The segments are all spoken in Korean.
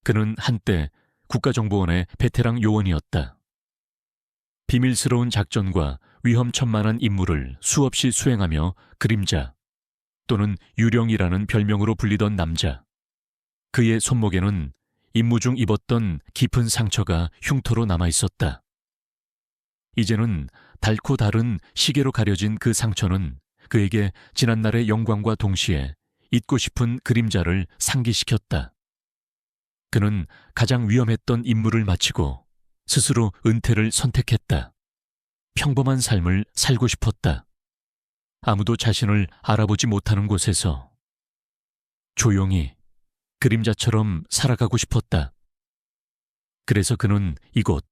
그는 한때 국가정보원의 베테랑 요원이었다. 비밀스러운 작전과 위험천만한 임무를 수없이 수행하며 그림자 또는 유령이라는 별명으로 불리던 남자. 그의 손목에는 임무 중 입었던 깊은 상처가 흉터로 남아있었다. 이제는 닳고 다른 시계로 가려진 그 상처는 그에게 지난날의 영광과 동시에 잊고 싶은 그림자를 상기시켰다. 그는 가장 위험했던 임무를 마치고 스스로 은퇴를 선택했다. 평범한 삶을 살고 싶었다. 아무도 자신을 알아보지 못하는 곳에서 조용히 그림자처럼 살아가고 싶었다. 그래서 그는 이곳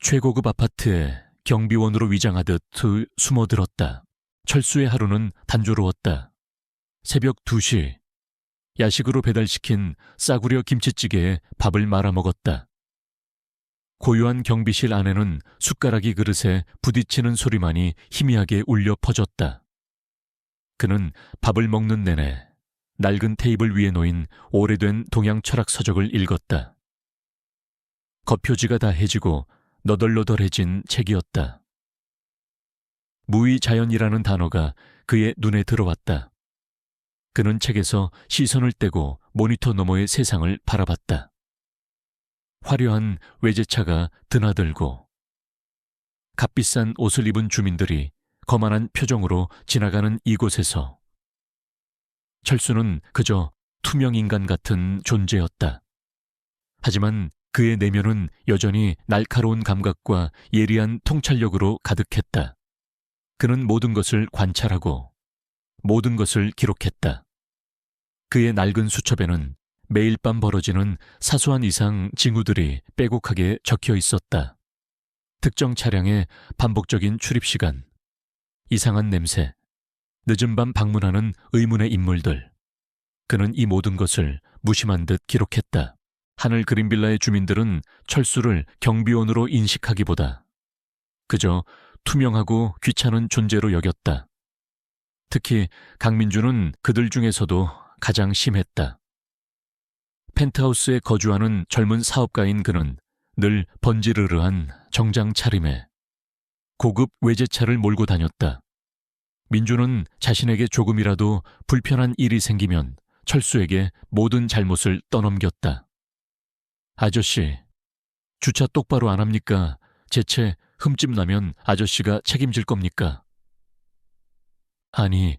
최고급 아파트에 경비원으로 위장하듯 숨어들었다. 철수의 하루는 단조로웠다. 새벽 2시 야식으로 배달시킨 싸구려 김치찌개에 밥을 말아 먹었다. 고요한 경비실 안에는 숟가락이 그릇에 부딪히는 소리만이 희미하게 울려 퍼졌다. 그는 밥을 먹는 내내 낡은 테이블 위에 놓인 오래된 동양 철학 서적을 읽었다. 겉표지가 다 해지고 너덜너덜해진 책이었다. 무의자연이라는 단어가 그의 눈에 들어왔다. 그는 책에서 시선을 떼고 모니터 너머의 세상을 바라봤다. 화려한 외제차가 드나들고 값비싼 옷을 입은 주민들이 거만한 표정으로 지나가는 이곳에서 철수는 그저 투명 인간 같은 존재였다. 하지만 그의 내면은 여전히 날카로운 감각과 예리한 통찰력으로 가득했다. 그는 모든 것을 관찰하고 모든 것을 기록했다. 그의 낡은 수첩에는 매일 밤 벌어지는 사소한 이상 징후들이 빼곡하게 적혀 있었다. 특정 차량의 반복적인 출입 시간, 이상한 냄새, 늦은 밤 방문하는 의문의 인물들. 그는 이 모든 것을 무심한 듯 기록했다. 하늘 그린빌라의 주민들은 철수를 경비원으로 인식하기보다 그저 투명하고 귀찮은 존재로 여겼다. 특히 강민주는 그들 중에서도 가장 심했다. 펜트하우스에 거주하는 젊은 사업가인 그는 늘 번지르르한 정장 차림에 고급 외제차를 몰고 다녔다. 민주는 자신에게 조금이라도 불편한 일이 생기면 철수에게 모든 잘못을 떠넘겼다. 아저씨, 주차 똑바로 안 합니까? 제 채 흠집 나면 아저씨가 책임질 겁니까? 아니,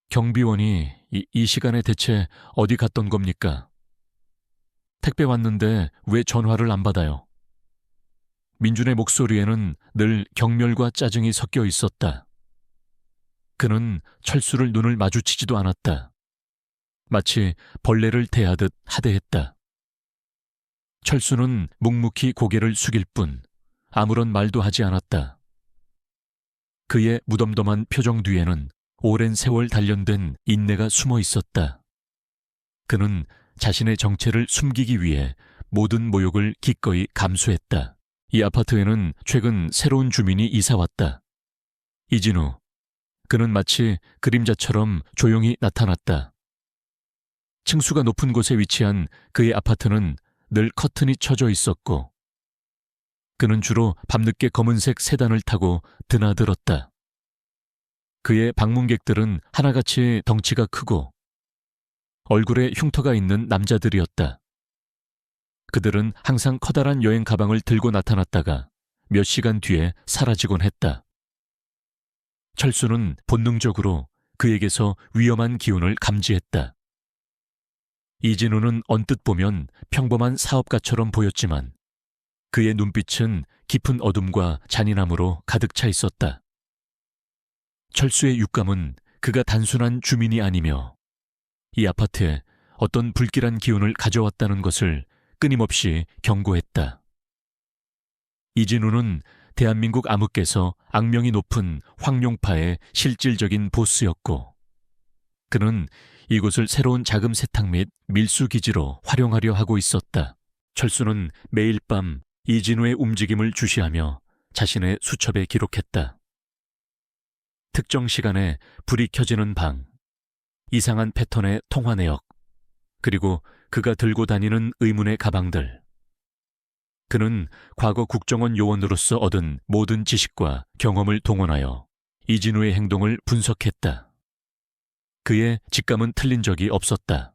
경비원이 이 시간에 대체 어디 갔던 겁니까? 택배 왔는데 왜 전화를 안 받아요? 민준의 목소리에는 늘 경멸과 짜증이 섞여 있었다. 그는 철수를 눈을 마주치지도 않았다. 마치 벌레를 대하듯 하대했다. 철수는 묵묵히 고개를 숙일 뿐 아무런 말도 하지 않았다. 그의 무덤덤한 표정 뒤에는 오랜 세월 단련된 인내가 숨어 있었다. 그는 자신의 정체를 숨기기 위해 모든 모욕을 기꺼이 감수했다. 이 아파트에는 최근 새로운 주민이 이사 왔다. 이진우. 그는 마치 그림자처럼 조용히 나타났다. 층수가 높은 곳에 위치한 그의 아파트는 늘 커튼이 쳐져 있었고 그는 주로 밤늦게 검은색 세단을 타고 드나들었다. 그의 방문객들은 하나같이 덩치가 크고 얼굴에 흉터가 있는 남자들이었다. 그들은 항상 커다란 여행 가방을 들고 나타났다가 몇 시간 뒤에 사라지곤 했다. 철수는 본능적으로 그에게서 위험한 기운을 감지했다. 이진우는 언뜻 보면 평범한 사업가처럼 보였지만 그의 눈빛은 깊은 어둠과 잔인함으로 가득 차 있었다. 철수의 육감은 그가 단순한 주민이 아니며 이 아파트에 어떤 불길한 기운을 가져왔다는 것을 끊임없이 경고했다. 이진우는 대한민국 암흑계에서 악명이 높은 황룡파의 실질적인 보스였고 그는 이곳을 새로운 자금 세탁 및 밀수 기지로 활용하려 하고 있었다. 철수는 매일 밤 이진우의 움직임을 주시하며 자신의 수첩에 기록했다. 특정 시간에 불이 켜지는 방, 이상한 패턴의 통화 내역, 그리고 그가 들고 다니는 의문의 가방들. 그는 과거 국정원 요원으로서 얻은 모든 지식과 경험을 동원하여 이진우의 행동을 분석했다. 그의 직감은 틀린 적이 없었다.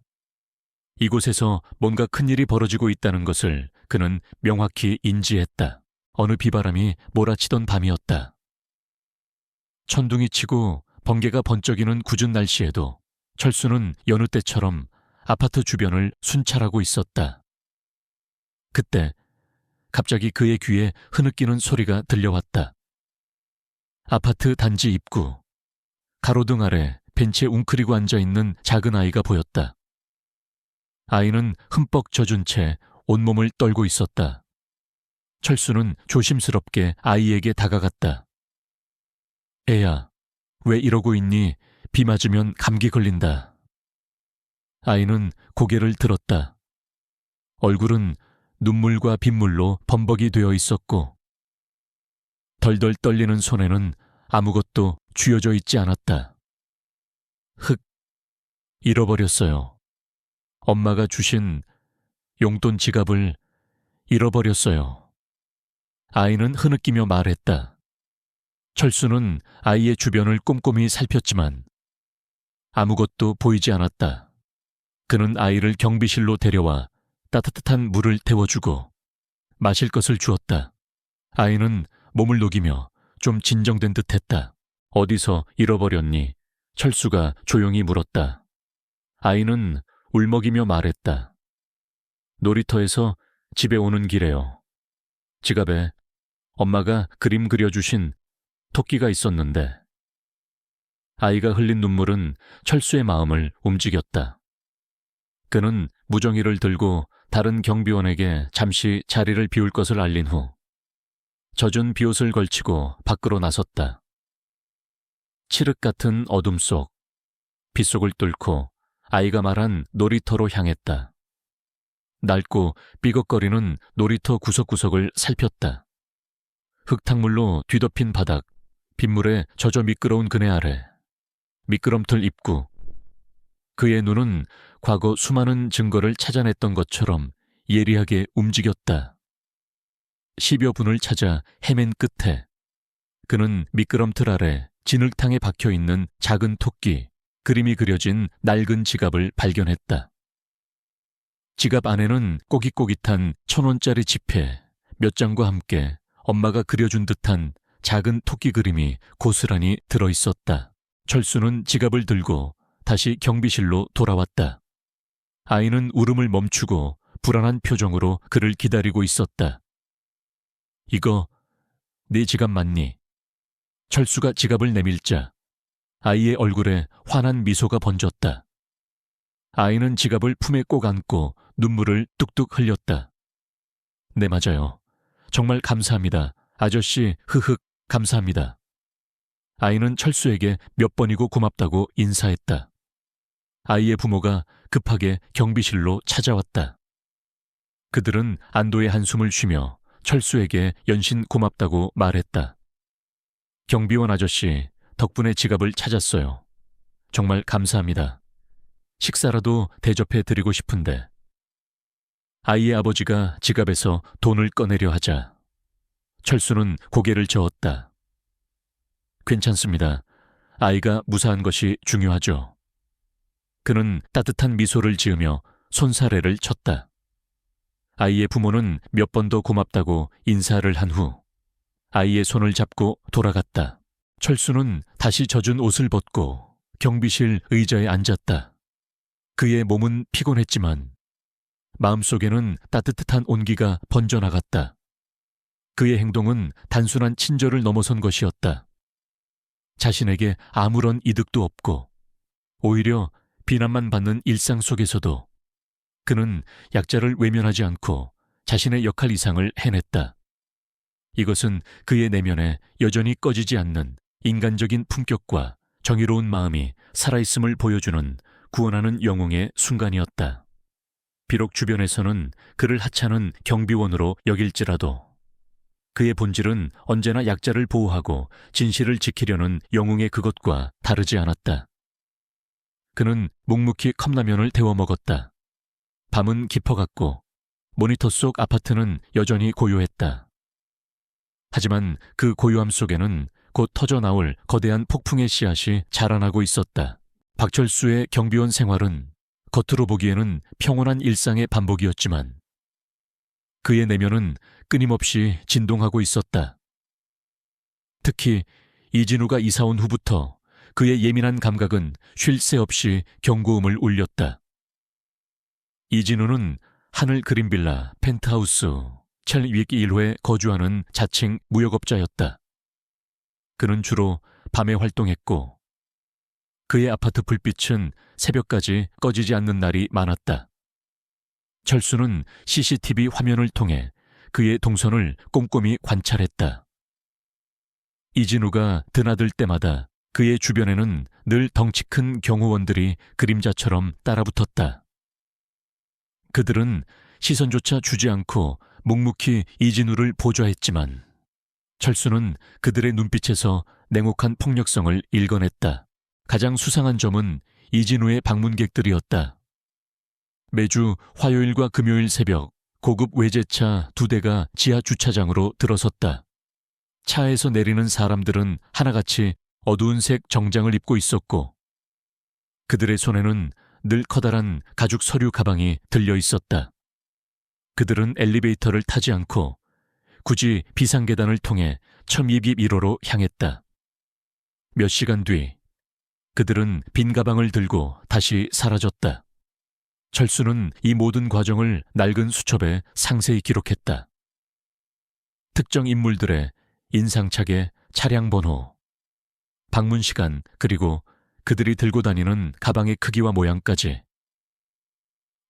이곳에서 뭔가 큰일이 벌어지고 있다는 것을 그는 명확히 인지했다. 어느 비바람이 몰아치던 밤이었다. 천둥이 치고 번개가 번쩍이는 궂은 날씨에도 철수는 여느 때처럼 아파트 주변을 순찰하고 있었다. 그때 갑자기 그의 귀에 흐느끼는 소리가 들려왔다. 아파트 단지 입구. 가로등 아래 벤치에 웅크리고 앉아있는 작은 아이가 보였다. 아이는 흠뻑 젖은 채 온몸을 떨고 있었다. 철수는 조심스럽게 아이에게 다가갔다. 애야, 왜 이러고 있니? 비 맞으면 감기 걸린다. 아이는 고개를 들었다. 얼굴은 눈물과 빗물로 범벅이 되어 있었고 덜덜 떨리는 손에는 아무것도 쥐어져 있지 않았다. 잃어버렸어요. 엄마가 주신 용돈 지갑을 잃어버렸어요. 아이는 흐느끼며 말했다. 철수는 아이의 주변을 꼼꼼히 살폈지만 아무것도 보이지 않았다. 그는 아이를 경비실로 데려와 따뜻한 물을 데워주고 마실 것을 주었다. 아이는 몸을 녹이며 좀 진정된 듯했다. 어디서 잃어버렸니? 철수가 조용히 물었다. 아이는 울먹이며 말했다. 놀이터에서 집에 오는 길에요. 지갑에 엄마가 그림 그려주신 토끼가 있었는데. 아이가 흘린 눈물은 철수의 마음을 움직였다. 그는 무정이를 들고 다른 경비원에게 잠시 자리를 비울 것을 알린 후 젖은 비옷을 걸치고 밖으로 나섰다. 칠흑 같은 어둠 속 빗속을 뚫고 아이가 말한 놀이터로 향했다. 낡고 삐걱거리는 놀이터 구석구석을 살폈다. 흙탕물로 뒤덮인 바닥, 빗물에 젖어 미끄러운 그네 아래, 미끄럼틀 입구. 그의 눈은 과거 수많은 증거를 찾아냈던 것처럼 예리하게 움직였다. 10여 분을 찾아 헤맨 끝에 그는 미끄럼틀 아래 진흙탕에 박혀있는 작은 토끼, 그림이 그려진 낡은 지갑을 발견했다. 지갑 안에는 꼬깃꼬깃한 1,000원짜리 지폐 몇 장과 함께 엄마가 그려준 듯한 작은 토끼 그림이 고스란히 들어있었다. 철수는 지갑을 들고 다시 경비실로 돌아왔다. 아이는 울음을 멈추고 불안한 표정으로 그를 기다리고 있었다. 이거 네 지갑 맞니? 철수가 지갑을 내밀자 아이의 얼굴에 환한 미소가 번졌다. 아이는 지갑을 품에 꼭 안고 눈물을 뚝뚝 흘렸다. 네, 맞아요. 정말 감사합니다. 아저씨, 흐흑, 감사합니다. 아이는 철수에게 몇 번이고 고맙다고 인사했다. 아이의 부모가 급하게 경비실로 찾아왔다. 그들은 안도의 한숨을 쉬며 철수에게 연신 고맙다고 말했다. 경비원 아저씨, 덕분에 지갑을 찾았어요. 정말 감사합니다. 식사라도 대접해 드리고 싶은데. 아이의 아버지가 지갑에서 돈을 꺼내려 하자 철수는 고개를 저었다. 괜찮습니다. 아이가 무사한 것이 중요하죠. 그는 따뜻한 미소를 지으며 손사래를 쳤다. 아이의 부모는 몇 번 더 고맙다고 인사를 한 후 아이의 손을 잡고 돌아갔다. 철수는 다시 젖은 옷을 벗고 경비실 의자에 앉았다. 그의 몸은 피곤했지만 마음속에는 따뜻한 온기가 번져나갔다. 그의 행동은 단순한 친절을 넘어선 것이었다. 자신에게 아무런 이득도 없고 오히려 비난만 받는 일상 속에서도 그는 약자를 외면하지 않고 자신의 역할 이상을 해냈다. 이것은 그의 내면에 여전히 꺼지지 않는 인간적인 품격과 정의로운 마음이 살아있음을 보여주는 구원하는 영웅의 순간이었다. 비록 주변에서는 그를 하찮은 경비원으로 여길지라도 그의 본질은 언제나 약자를 보호하고 진실을 지키려는 영웅의 그것과 다르지 않았다. 그는 묵묵히 컵라면을 데워 먹었다. 밤은 깊어갔고 모니터 속 아파트는 여전히 고요했다. 하지만 그 고요함 속에는 곧 터져나올 거대한 폭풍의 씨앗이 자라나고 있었다. 박철수의 경비원 생활은 겉으로 보기에는 평온한 일상의 반복이었지만 그의 내면은 끊임없이 진동하고 있었다. 특히 이진우가 이사온 후부터 그의 예민한 감각은 쉴 새 없이 경고음을 울렸다. 이진우는 하늘 그린빌라 펜트하우스 첼윅 1호에 거주하는 자칭 무역업자였다. 그는 주로 밤에 활동했고 그의 아파트 불빛은 새벽까지 꺼지지 않는 날이 많았다. 철수는 CCTV 화면을 통해 그의 동선을 꼼꼼히 관찰했다. 이진우가 드나들 때마다 그의 주변에는 늘 덩치 큰 경호원들이 그림자처럼 따라붙었다. 그들은 시선조차 주지 않고 묵묵히 이진우를 보좌했지만 철수는 그들의 눈빛에서 냉혹한 폭력성을 읽어냈다. 가장 수상한 점은 이진우의 방문객들이었다. 매주 화요일과 금요일 새벽 고급 외제차 2대가 지하 주차장으로 들어섰다. 차에서 내리는 사람들은 하나같이 어두운 색 정장을 입고 있었고 그들의 손에는 늘 커다란 가죽 서류 가방이 들려 있었다. 그들은 엘리베이터를 타지 않고 굳이 비상계단을 통해 첨입입 1호로 향했다. 몇 시간 뒤 그들은 빈 가방을 들고 다시 사라졌다. 철수는 이 모든 과정을 낡은 수첩에 상세히 기록했다. 특정 인물들의 인상착의 차량 번호, 방문 시간, 그리고 그들이 들고 다니는 가방의 크기와 모양까지.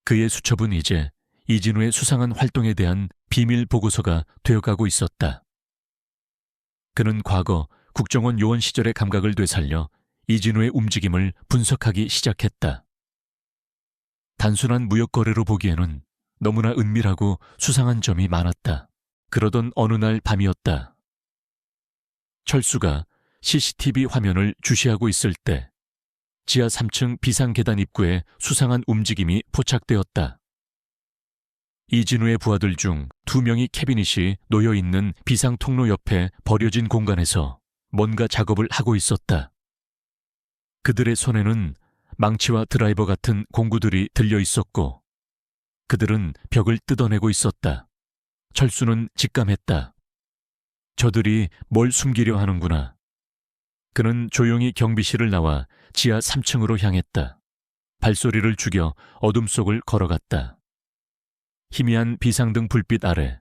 그의 수첩은 이제 이진우의 수상한 활동에 대한 비밀 보고서가 되어가고 있었다. 그는 과거 국정원 요원 시절의 감각을 되살려 이진우의 움직임을 분석하기 시작했다. 단순한 무역 거래로 보기에는 너무나 은밀하고 수상한 점이 많았다. 그러던 어느 날 밤이었다. 철수가 CCTV 화면을 주시하고 있을 때 지하 3층 비상계단 입구에 수상한 움직임이 포착되었다. 이진우의 부하들 중 2명이 캐비닛이 놓여있는 비상통로 옆에 버려진 공간에서 뭔가 작업을 하고 있었다. 그들의 손에는 망치와 드라이버 같은 공구들이 들려 있었고 그들은 벽을 뜯어내고 있었다. 철수는 직감했다. 저들이 뭘 숨기려 하는구나. 그는 조용히 경비실을 나와 지하 3층으로 향했다. 발소리를 죽여 어둠 속을 걸어갔다. 희미한 비상등 불빛 아래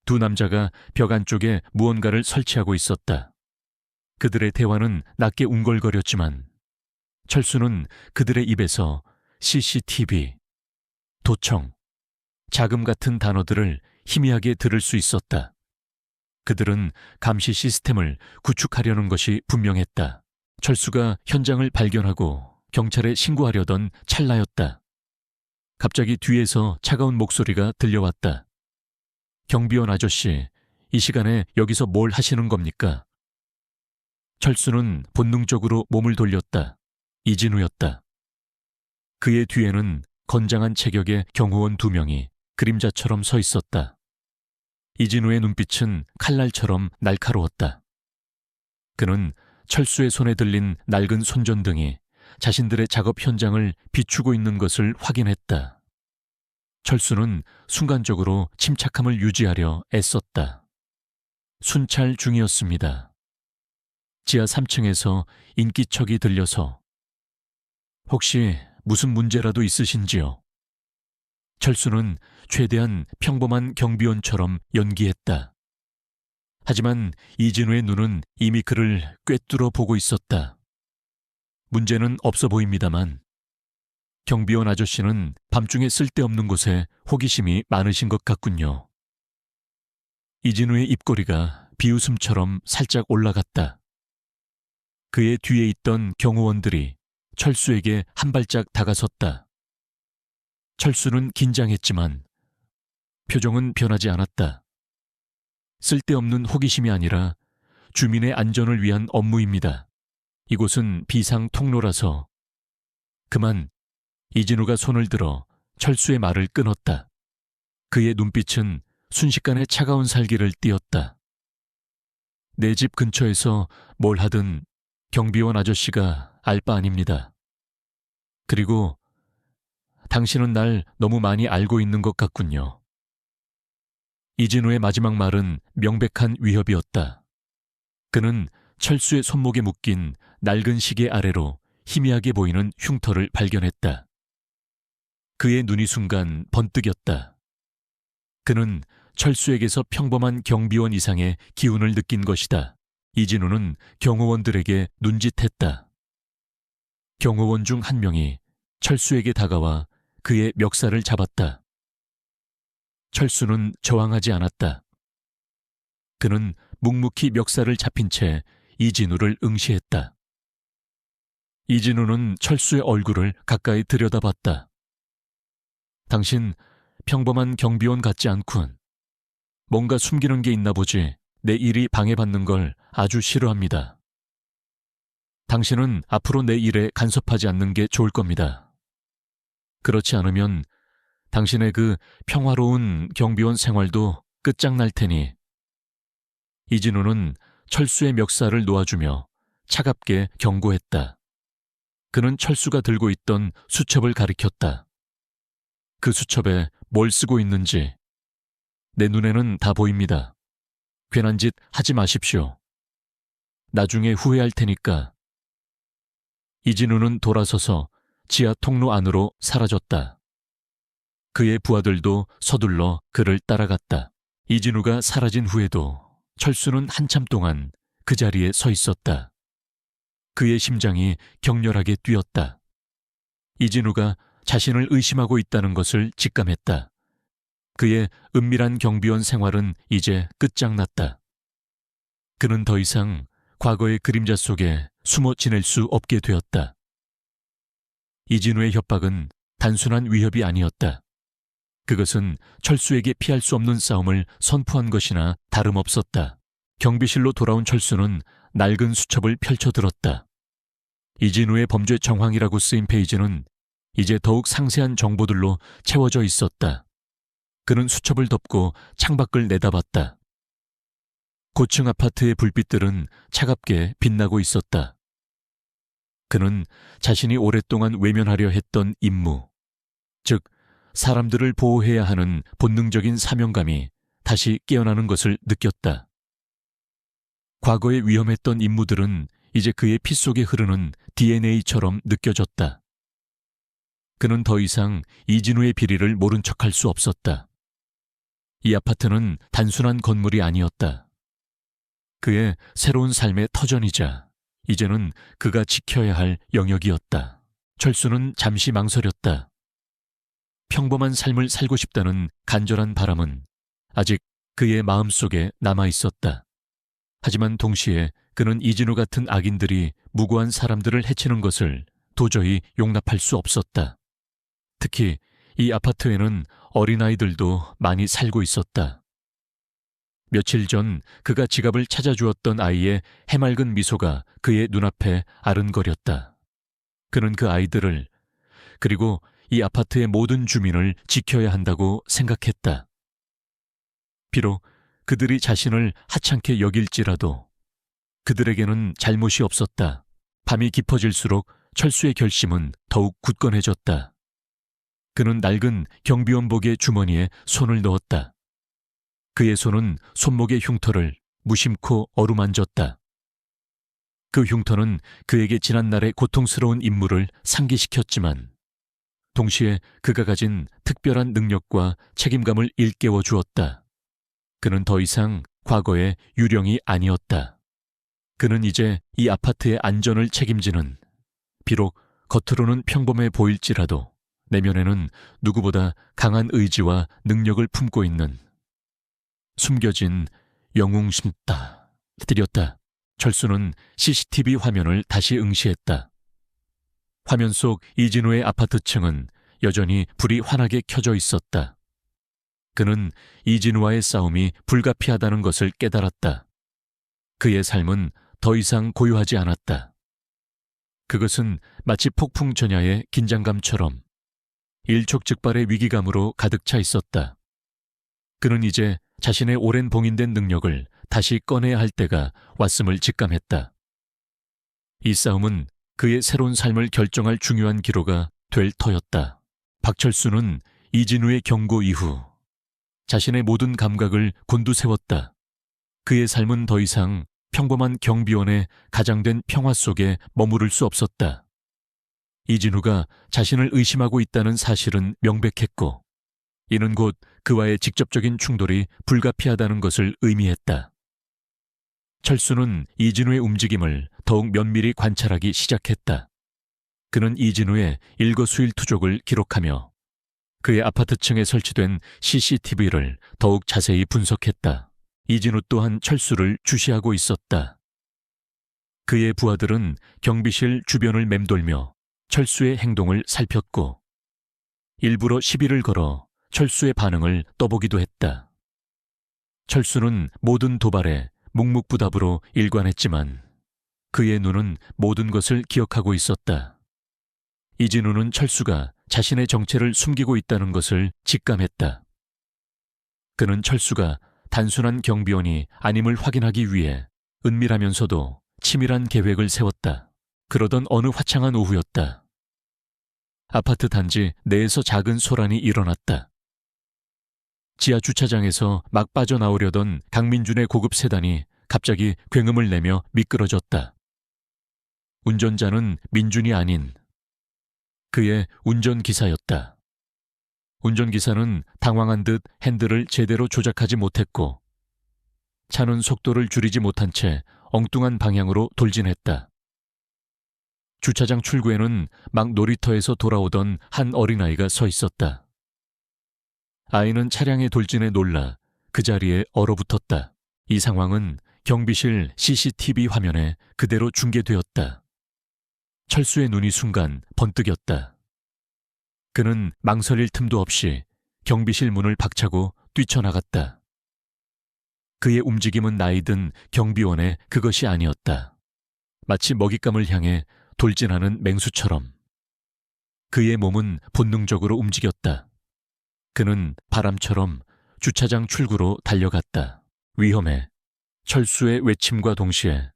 2 남자가 벽 안쪽에 무언가를 설치하고 있었다. 그들의 대화는 낮게 웅걸거렸지만 철수는 그들의 입에서 CCTV, 도청, 자금 같은 단어들을 희미하게 들을 수 있었다. 그들은 감시 시스템을 구축하려는 것이 분명했다. 철수가 현장을 발견하고 경찰에 신고하려던 찰나였다. 갑자기 뒤에서 차가운 목소리가 들려왔다. 경비원 아저씨, 이 시간에 여기서 뭘 하시는 겁니까? 철수는 본능적으로 몸을 돌렸다. 이진우였다. 그의 뒤에는 건장한 체격의 경호원 2명이 그림자처럼 서 있었다. 이진우의 눈빛은 칼날처럼 날카로웠다. 그는 철수의 손에 들린 낡은 손전등이 자신들의 작업 현장을 비추고 있는 것을 확인했다. 철수는 순간적으로 침착함을 유지하려 애썼다. 순찰 중이었습니다. 지하 3층에서 인기척이 들려서 혹시 무슨 문제라도 있으신지요? 철수는 최대한 평범한 경비원처럼 연기했다. 하지만 이진우의 눈은 이미 그를 꿰뚫어 보고 있었다. 문제는 없어 보입니다만 경비원 아저씨는 밤중에 쓸데없는 곳에 호기심이 많으신 것 같군요. 이진우의 입꼬리가 비웃음처럼 살짝 올라갔다. 그의 뒤에 있던 경호원들이 철수에게 한 발짝 다가섰다. 철수는 긴장했지만 표정은 변하지 않았다. 쓸데없는 호기심이 아니라 주민의 안전을 위한 업무입니다. 이곳은 비상 통로라서. 그만. 이진우가 손을 들어 철수의 말을 끊었다. 그의 눈빛은 순식간에 차가운 살기를 띄었다. 내 집 근처에서 뭘 하든 경비원 아저씨가 알 바 아닙니다. 그리고 당신은 날 너무 많이 알고 있는 것 같군요. 이진우의 마지막 말은 명백한 위협이었다. 그는 철수의 손목에 묶인 낡은 시계 아래로 희미하게 보이는 흉터를 발견했다. 그의 눈이 순간 번뜩였다. 그는 철수에게서 평범한 경비원 이상의 기운을 느낀 것이다. 이진우는 경호원들에게 눈짓했다. 경호원 중 한 명이 철수에게 다가와 그의 멱살을 잡았다. 철수는 저항하지 않았다. 그는 묵묵히 멱살을 잡힌 채 이진우를 응시했다. 이진우는 철수의 얼굴을 가까이 들여다봤다. 당신 평범한 경비원 같지 않군. 뭔가 숨기는 게 있나 보지. 내 일이 방해받는 걸 아주 싫어합니다. 당신은 앞으로 내 일에 간섭하지 않는 게 좋을 겁니다. 그렇지 않으면 당신의 그 평화로운 경비원 생활도 끝장날 테니. 이진우는 철수의 멱살을 놓아주며 차갑게 경고했다. 그는 철수가 들고 있던 수첩을 가리켰다. 그 수첩에 뭘 쓰고 있는지 내 눈에는 다 보입니다. 괜한 짓 하지 마십시오. 나중에 후회할 테니까. 이진우는 돌아서서 지하 통로 안으로 사라졌다. 그의 부하들도 서둘러 그를 따라갔다. 이진우가 사라진 후에도 철수는 한참 동안 그 자리에 서 있었다. 그의 심장이 격렬하게 뛰었다. 이진우가 자신을 의심하고 있다는 것을 직감했다. 그의 은밀한 경비원 생활은 이제 끝장났다. 그는 더 이상 과거의 그림자 속에 숨어 지낼 수 없게 되었다. 이진우의 협박은 단순한 위협이 아니었다. 그것은 철수에게 피할 수 없는 싸움을 선포한 것이나 다름없었다. 경비실로 돌아온 철수는 낡은 수첩을 펼쳐들었다. 이진우의 범죄 정황이라고 쓰인 페이지는 이제 더욱 상세한 정보들로 채워져 있었다. 그는 수첩을 덮고 창밖을 내다봤다. 고층 아파트의 불빛들은 차갑게 빛나고 있었다. 그는 자신이 오랫동안 외면하려 했던 임무, 즉 사람들을 보호해야 하는 본능적인 사명감이 다시 깨어나는 것을 느꼈다. 과거에 위험했던 임무들은 이제 그의 피 속에 흐르는 DNA처럼 느껴졌다. 그는 더 이상 이진우의 비리를 모른 척할 수 없었다. 이 아파트는 단순한 건물이 아니었다. 그의 새로운 삶의 터전이자 이제는 그가 지켜야 할 영역이었다. 철수는 잠시 망설였다. 평범한 삶을 살고 싶다는 간절한 바람은 아직 그의 마음속에 남아 있었다. 하지만 동시에 그는 이진우 같은 악인들이 무고한 사람들을 해치는 것을 도저히 용납할 수 없었다. 특히 이 아파트에는 어린아이들도 많이 살고 있었다. 며칠 전 그가 지갑을 찾아주었던 아이의 해맑은 미소가 그의 눈앞에 아른거렸다. 그는 그 아이들을, 그리고 이 아파트의 모든 주민을 지켜야 한다고 생각했다. 비록 그들이 자신을 하찮게 여길지라도 그들에게는 잘못이 없었다. 밤이 깊어질수록 철수의 결심은 더욱 굳건해졌다. 그는 낡은 경비원복의 주머니에 손을 넣었다. 그의 손은 손목의 흉터를 무심코 어루만졌다. 그 흉터는 그에게 지난날의 고통스러운 임무를 상기시켰지만 동시에 그가 가진 특별한 능력과 책임감을 일깨워 주었다. 그는 더 이상 과거의 유령이 아니었다. 그는 이제 이 아파트의 안전을 책임지는, 비록 겉으로는 평범해 보일지라도 내면에는 누구보다 강한 의지와 능력을 품고 있는, 숨겨진 영웅심다. 들였다. 철수는 CCTV 화면을 다시 응시했다. 화면 속 이진우의 아파트층은 여전히 불이 환하게 켜져 있었다. 그는 이진우와의 싸움이 불가피하다는 것을 깨달았다. 그의 삶은 더 이상 고요하지 않았다. 그것은 마치 폭풍 전야의 긴장감처럼 일촉즉발의 위기감으로 가득 차 있었다. 그는 이제 자신의 오랜 봉인된 능력을 다시 꺼내야 할 때가 왔음을 직감했다. 이 싸움은 그의 새로운 삶을 결정할 중요한 기로가 될 터였다. 박철수는 이진우의 경고 이후 자신의 모든 감각을 곤두세웠다. 그의 삶은 더 이상 평범한 경비원의 가장된 평화 속에 머무를 수 없었다. 이진우가 자신을 의심하고 있다는 사실은 명백했고, 이는 곧 그와의 직접적인 충돌이 불가피하다는 것을 의미했다. 철수는 이진우의 움직임을 더욱 면밀히 관찰하기 시작했다. 그는 이진우의 일거수일투족을 기록하며 그의 아파트층에 설치된 CCTV를 더욱 자세히 분석했다. 이진우 또한 철수를 주시하고 있었다. 그의 부하들은 경비실 주변을 맴돌며 철수의 행동을 살폈고 일부러 시비를 걸어 철수의 반응을 떠보기도 했다. 철수는 모든 도발에 묵묵부답으로 일관했지만 그의 눈은 모든 것을 기억하고 있었다. 이진우는 철수가 자신의 정체를 숨기고 있다는 것을 직감했다. 그는 철수가 단순한 경비원이 아님을 확인하기 위해 은밀하면서도 치밀한 계획을 세웠다. 그러던 어느 화창한 오후였다. 아파트 단지 내에서 작은 소란이 일어났다. 지하 주차장에서 막 빠져나오려던 강민준의 고급 세단이 갑자기 굉음을 내며 미끄러졌다. 운전자는 민준이 아닌 그의 운전기사였다. 운전기사는 당황한 듯 핸들을 제대로 조작하지 못했고 차는 속도를 줄이지 못한 채 엉뚱한 방향으로 돌진했다. 주차장 출구에는 막 놀이터에서 돌아오던 한 어린아이가 서 있었다. 아이는 차량의 돌진에 놀라 그 자리에 얼어붙었다. 이 상황은 경비실 CCTV 화면에 그대로 중계되었다. 철수의 눈이 순간 번뜩였다. 그는 망설일 틈도 없이 경비실 문을 박차고 뛰쳐나갔다. 그의 움직임은 나이든 경비원의 그것이 아니었다. 마치 먹잇감을 향해 돌진하는 맹수처럼. 그의 몸은 본능적으로 움직였다. 그는 바람처럼 주차장 출구로 달려갔다. 위험해. 철수의 외침과 동시에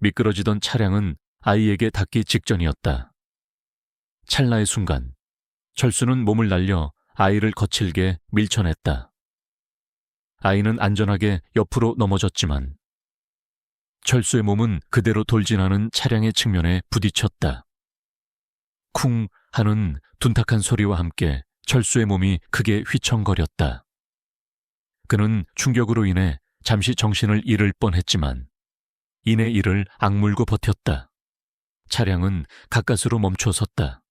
미끄러지던 차량은 아이에게 닿기 직전이었다. 찰나의 순간 철수는 몸을 날려 아이를 거칠게 밀쳐냈다. 아이는 안전하게 옆으로 넘어졌지만 철수의 몸은 그대로 돌진하는 차량의 측면에 부딪혔다. 쿵 하는 둔탁한 소리와 함께 철수의 몸이 크게 휘청거렸다. 그는 충격으로 인해 잠시 정신을 잃을 뻔했지만 이내 이를 악물고 버텼다. 차량은 가까스로 멈춰 섰다.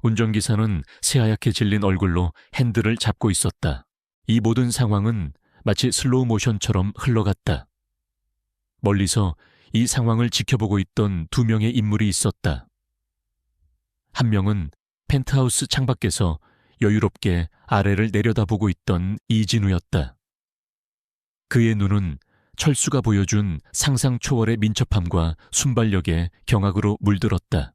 운전기사는 새하얗게 질린 얼굴로 핸들을 잡고 있었다. 이 모든 상황은 마치 슬로우 모션처럼 흘러갔다. 멀리서 이 상황을 지켜보고 있던 두 명의 인물이 있었다. 한 명은 펜트하우스 창밖에서 여유롭게 아래를 내려다보고 있던 이진우였다. 그의 눈은 철수가 보여준 상상 초월의 민첩함과 순발력에 경악으로 물들었다.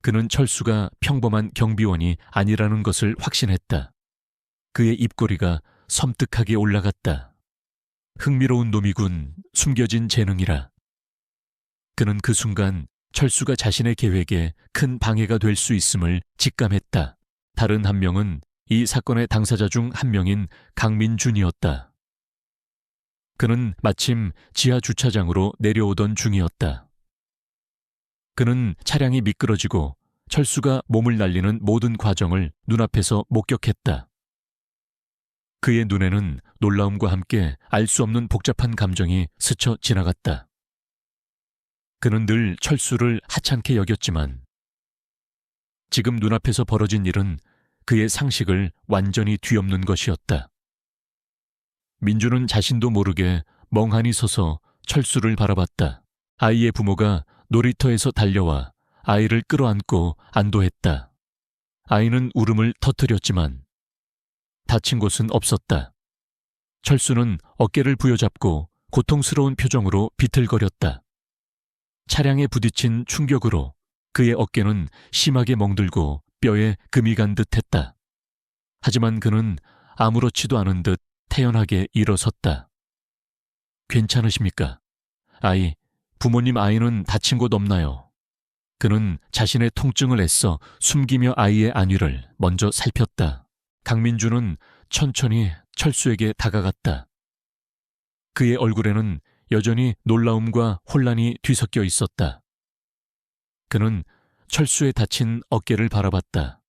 그는 철수가 평범한 경비원이 아니라는 것을 확신했다. 그의 입꼬리가 섬뜩하게 올라갔다. 흥미로운 놈이군, 숨겨진 재능이라. 그는 그 순간 철수가 자신의 계획에 큰 방해가 될 수 있음을 직감했다. 다른 한 명은 이 사건의 당사자 중 한 명인 강민준이었다. 그는 마침 지하 주차장으로 내려오던 중이었다. 그는 차량이 미끄러지고 철수가 몸을 날리는 모든 과정을 눈앞에서 목격했다. 그의 눈에는 놀라움과 함께 알 수 없는 복잡한 감정이 스쳐 지나갔다. 그는 늘 철수를 하찮게 여겼지만 지금 눈앞에서 벌어진 일은 그의 상식을 완전히 뒤엎는 것이었다. 민주는 자신도 모르게 멍하니 서서 철수를 바라봤다. 아이의 부모가 놀이터에서 달려와 아이를 끌어안고 안도했다. 아이는 울음을 터뜨렸지만 다친 곳은 없었다. 철수는 어깨를 부여잡고 고통스러운 표정으로 비틀거렸다. 차량에 부딪힌 충격으로 그의 어깨는 심하게 멍들고 뼈에 금이 간 듯했다. 하지만 그는 아무렇지도 않은 듯 태연하게 일어섰다. 괜찮으십니까? 부모님 아이는 다친 곳 없나요? 그는 자신의 통증을 애써 숨기며 아이의 안위를 먼저 살폈다. 강민주는 천천히 철수에게 다가갔다. 그의 얼굴에는 여전히 놀라움과 혼란이 뒤섞여 있었다. 그는 철수의 다친 어깨를 바라봤다.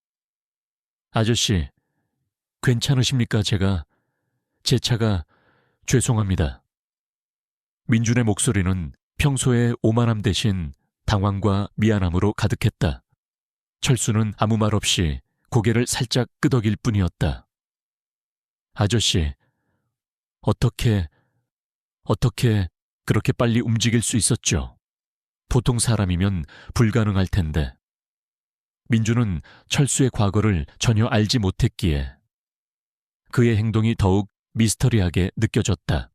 아저씨, 괜찮으십니까? 제 차가 죄송합니다. 민준의 목소리는 평소의 오만함 대신 당황과 미안함으로 가득했다. 철수는 아무 말 없이 고개를 살짝 끄덕일 뿐이었다. 아저씨, 어떻게 그렇게 빨리 움직일 수 있었죠? 보통 사람이면 불가능할 텐데. 민주는 철수의 과거를 전혀 알지 못했기에 그의 행동이 더욱 미스터리하게 느껴졌다.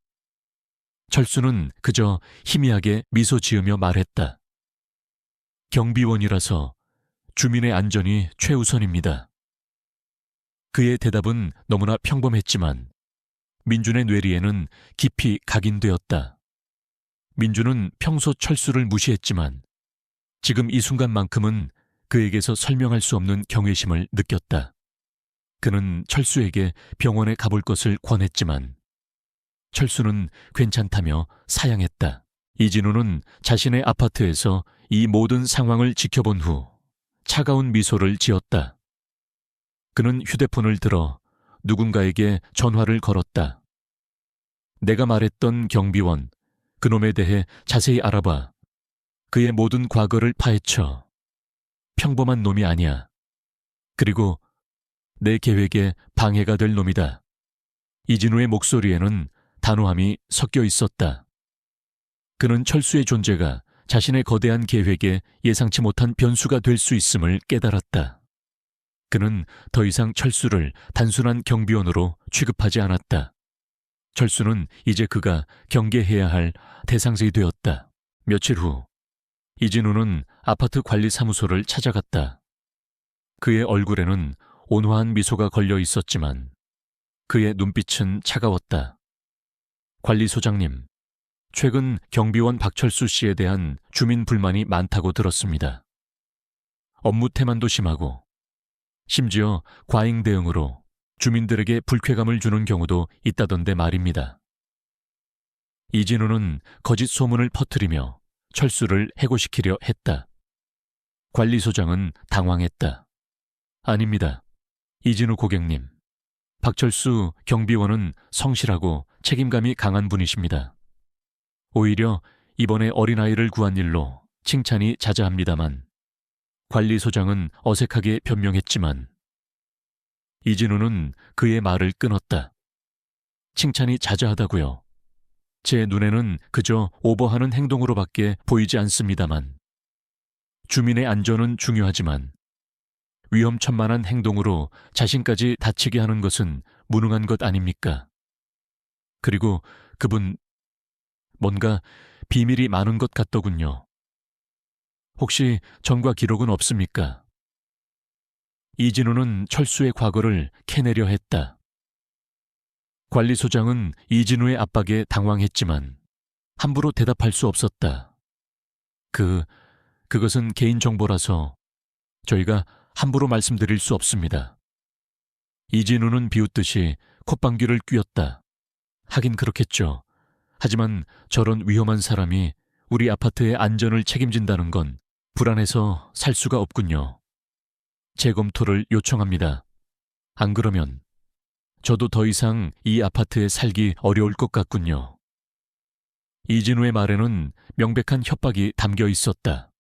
철수는 그저 희미하게 미소 지으며 말했다. 경비원이라서 주민의 안전이 최우선입니다. 그의 대답은 너무나 평범했지만 민준의 뇌리에는 깊이 각인되었다. 민준은 평소 철수를 무시했지만 지금 이 순간만큼은 그에게서 설명할 수 없는 경외심을 느꼈다. 그는 철수에게 병원에 가볼 것을 권했지만 철수는 괜찮다며 사양했다. 이진우는 자신의 아파트에서 이 모든 상황을 지켜본 후 차가운 미소를 지었다. 그는 휴대폰을 들어 누군가에게 전화를 걸었다. 내가 말했던 경비원, 그놈에 대해 자세히 알아봐. 그의 모든 과거를 파헤쳐. 평범한 놈이 아니야. 그리고 내 계획에 방해가 될 놈이다. 이진우의 목소리에는 단호함이 섞여 있었다. 그는 철수의 존재가 자신의 거대한 계획에 예상치 못한 변수가 될 수 있음을 깨달았다. 그는 더 이상 철수를 단순한 경비원으로 취급하지 않았다. 철수는 이제 그가 경계해야 할 대상자이 되었다. 며칠 후 이진우는 아파트 관리사무소를 찾아갔다. 그의 얼굴에는 온화한 미소가 걸려 있었지만 그의 눈빛은 차가웠다. 관리소장님, 최근 경비원 박철수 씨에 대한 주민 불만이 많다고 들었습니다. 업무 태만도 심하고 심지어 과잉 대응으로 주민들에게 불쾌감을 주는 경우도 있다던데 말입니다. 이진우는 거짓 소문을 퍼뜨리며 철수를 해고시키려 했다. 관리소장은 당황했다. 아닙니다. 이진우 고객님. 박철수 경비원은 성실하고 책임감이 강한 분이십니다. 오히려 이번에 어린아이를 구한 일로 칭찬이 자자합니다만 관리소장은 어색하게 변명했지만 이진우는 그의 말을 끊었다. 칭찬이 자자하다고요. 제 눈에는 그저 오버하는 행동으로밖에 보이지 않습니다만 주민의 안전은 중요하지만 위험천만한 행동으로 자신까지 다치게 하는 것은 무능한 것 아닙니까? 그리고 그분 뭔가 비밀이 많은 것 같더군요. 혹시 전과 기록은 없습니까? 이진우는 철수의 과거를 캐내려 했다. 관리소장은 이진우의 압박에 당황했지만 함부로 대답할 수 없었다. 그것은 개인정보라서 저희가 함부로 말씀드릴 수 없습니다. 이진우는 비웃듯이 콧방귀를 뀌었다. 하긴 그렇겠죠. 하지만 저런 위험한 사람이 우리 아파트의 안전을 책임진다는 건 불안해서 살 수가 없군요. 재검토를 요청합니다. 안 그러면 저도 더 이상 이 아파트에 살기 어려울 것 같군요. 이진우의 말에는 명백한 협박이 담겨 있었다.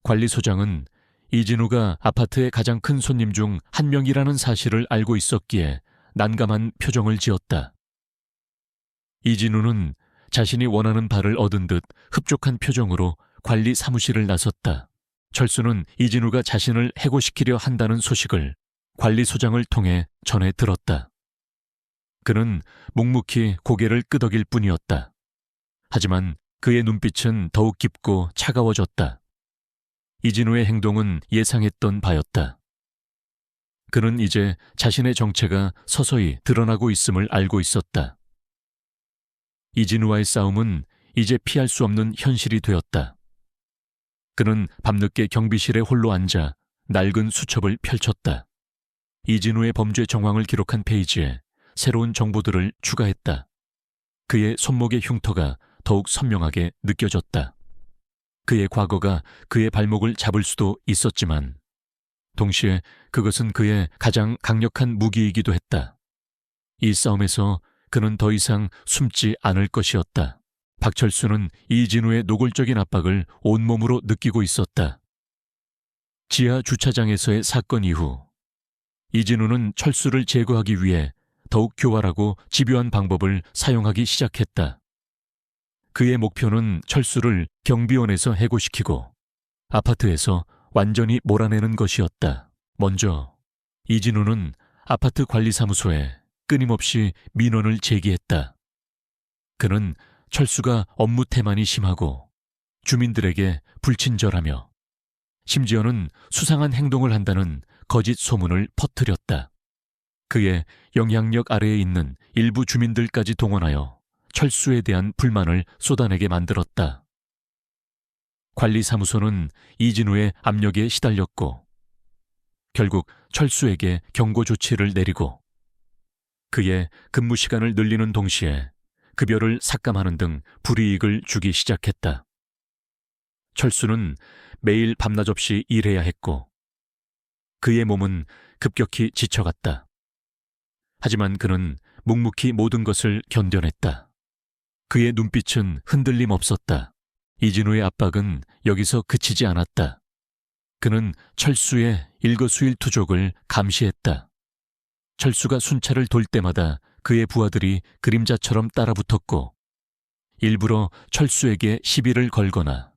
관리소장은 이진우가 아파트의 가장 큰 손님 중 한 명이라는 사실을 알고 있었기에 난감한 표정을 지었다. 이진우는 자신이 원하는 바를 얻은 듯 흡족한 표정으로 관리 사무실을 나섰다. 철수는 이진우가 자신을 해고시키려 한다는 소식을 관리소장을 통해 전해 들었다. 그는 묵묵히 고개를 끄덕일 뿐이었다. 하지만 그의 눈빛은 더욱 깊고 차가워졌다. 이진우의 행동은 예상했던 바였다. 그는 이제 자신의 정체가 서서히 드러나고 있음을 알고 있었다. 이진우와의 싸움은 이제 피할 수 없는 현실이 되었다. 그는 밤늦게 경비실에 홀로 앉아 낡은 수첩을 펼쳤다. 이진우의 범죄 정황을 기록한 페이지에 새로운 정보들을 추가했다. 그의 손목의 흉터가 더욱 선명하게 느껴졌다. 그의 과거가 그의 발목을 잡을 수도 있었지만 동시에 그것은 그의 가장 강력한 무기이기도 했다. 이 싸움에서 그는 더 이상 숨지 않을 것이었다. 박철수는 이진우의 노골적인 압박을 온몸으로 느끼고 있었다. 지하 주차장에서의 사건 이후 이진우는 철수를 제거하기 위해 더욱 교활하고 집요한 방법을 사용하기 시작했다. 그의 목표는 철수를 경비원에서 해고시키고 아파트에서 완전히 몰아내는 것이었다. 먼저 이진우는 아파트 관리사무소에 끊임없이 민원을 제기했다. 그는 철수가 업무 태만이 심하고 주민들에게 불친절하며 심지어는 수상한 행동을 한다는 거짓 소문을 퍼뜨렸다. 그의 영향력 아래에 있는 일부 주민들까지 동원하여 철수에 대한 불만을 쏟아내게 만들었다. 관리사무소는 이진우의 압력에 시달렸고 결국 철수에게 경고 조치를 내리고 그의 근무 시간을 늘리는 동시에 급여를 삭감하는 등 불이익을 주기 시작했다. 철수는 매일 밤낮 없이 일해야 했고 그의 몸은 급격히 지쳐갔다. 하지만 그는 묵묵히 모든 것을 견뎌냈다. 그의 눈빛은 흔들림 없었다. 이진우의 압박은 여기서 그치지 않았다. 그는 철수의 일거수일투족을 감시했다. 철수가 순찰을 돌 때마다 그의 부하들이 그림자처럼 따라붙었고 일부러 철수에게 시비를 걸거나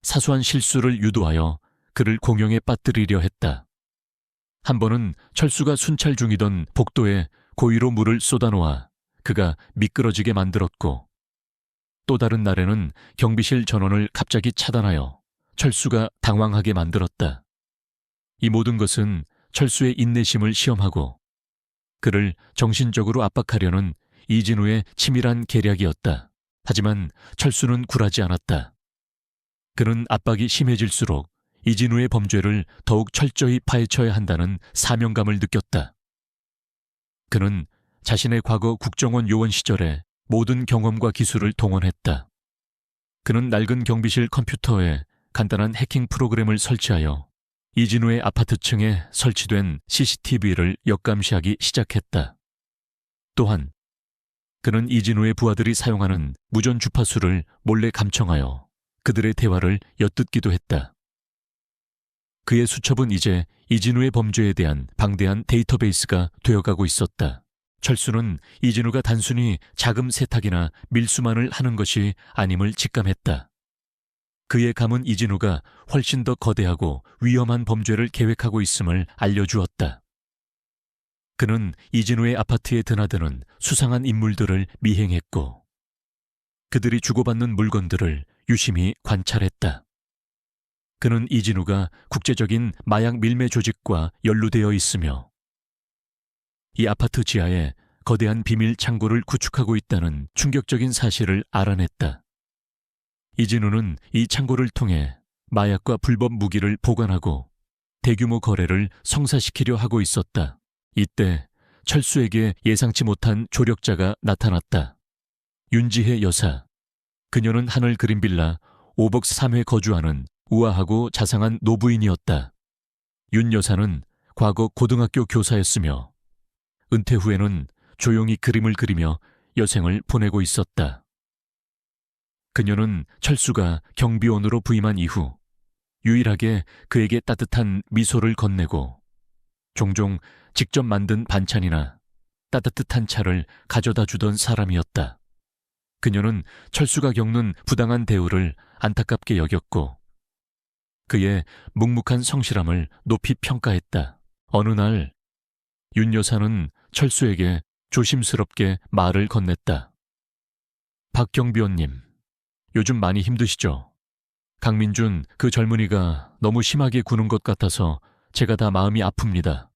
사소한 실수를 유도하여 그를 공용에 빠뜨리려 했다. 한 번은 철수가 순찰 중이던 복도에 고의로 물을 쏟아놓아 그가 미끄러지게 만들었고 또 다른 날에는 경비실 전원을 갑자기 차단하여 철수가 당황하게 만들었다. 이 모든 것은 철수의 인내심을 시험하고 그를 정신적으로 압박하려는 이진우의 치밀한 계략이었다. 하지만 철수는 굴하지 않았다. 그는 압박이 심해질수록 이진우의 범죄를 더욱 철저히 파헤쳐야 한다는 사명감을 느꼈다. 그는 자신의 과거 국정원 요원 시절의 모든 경험과 기술을 동원했다. 그는 낡은 경비실 컴퓨터에 간단한 해킹 프로그램을 설치하여 이진우의 아파트층에 설치된 CCTV를 역감시하기 시작했다. 또한 그는 이진우의 부하들이 사용하는 무전 주파수를 몰래 감청하여 그들의 대화를 엿듣기도 했다. 그의 수첩은 이제 이진우의 범죄에 대한 방대한 데이터베이스가 되어가고 있었다. 철수는 이진우가 단순히 자금 세탁이나 밀수만을 하는 것이 아님을 직감했다. 그의 감은 이진우가 훨씬 더 거대하고 위험한 범죄를 계획하고 있음을 알려주었다. 그는 이진우의 아파트에 드나드는 수상한 인물들을 미행했고 그들이 주고받는 물건들을 유심히 관찰했다. 그는 이진우가 국제적인 마약 밀매 조직과 연루되어 있으며 이 아파트 지하에 거대한 비밀 창고를 구축하고 있다는 충격적인 사실을 알아냈다. 이진우는 이 창고를 통해 마약과 불법 무기를 보관하고 대규모 거래를 성사시키려 하고 있었다. 이때 철수에게 예상치 못한 조력자가 나타났다. 윤지혜 여사. 그녀는 하늘 그린 빌라 5복 3회 거주하는 우아하고 자상한 노부인이었다. 윤 여사는 과거 고등학교 교사였으며 은퇴 후에는 조용히 그림을 그리며 여생을 보내고 있었다. 그녀는 철수가 경비원으로 부임한 이후 유일하게 그에게 따뜻한 미소를 건네고 종종 직접 만든 반찬이나 따뜻한 차를 가져다 주던 사람이었다. 그녀는 철수가 겪는 부당한 대우를 안타깝게 여겼고 그의 묵묵한 성실함을 높이 평가했다. 어느 날 윤 여사는 철수에게 조심스럽게 말을 건넸다. 박 경비원님, 요즘 많이 힘드시죠? 강민준, 그 젊은이가 너무 심하게 구는 것 같아서 제가 다 마음이 아픕니다.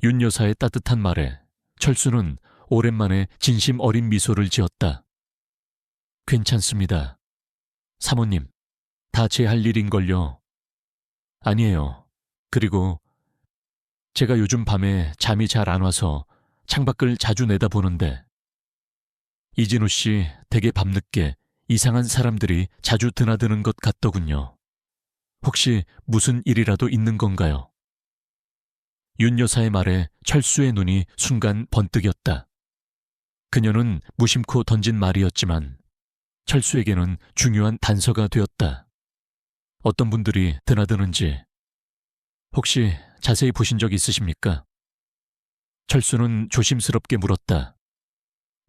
윤 여사의 따뜻한 말에 철수는 오랜만에 진심 어린 미소를 지었다. 괜찮습니다. 사모님, 다 제 할 일인걸요. 아니에요. 그리고 제가 요즘 밤에 잠이 잘 안 와서 창밖을 자주 내다보는데 이진우 씨 되게 밤늦게 이상한 사람들이 자주 드나드는 것 같더군요. 혹시 무슨 일이라도 있는 건가요? 윤 여사의 말에 철수의 눈이 순간 번뜩였다. 그녀는 무심코 던진 말이었지만 철수에게는 중요한 단서가 되었다. 어떤 분들이 드나드는지 혹시 자세히 보신 적 있으십니까? 철수는 조심스럽게 물었다.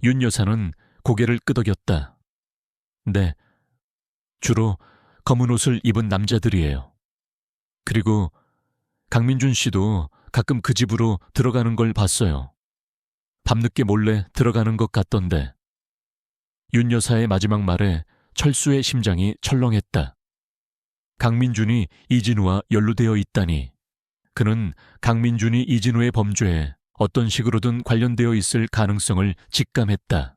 윤 여사는 고개를 끄덕였다. 네, 주로 검은 옷을 입은 남자들이에요. 그리고 강민준 씨도 가끔 그 집으로 들어가는 걸 봤어요. 밤늦게 몰래 들어가는 것 같던데. 윤 여사의 마지막 말에 철수의 심장이 철렁했다. 강민준이 이진우와 연루되어 있다니. 그는 강민준이 이진우의 범죄에 어떤 식으로든 관련되어 있을 가능성을 직감했다.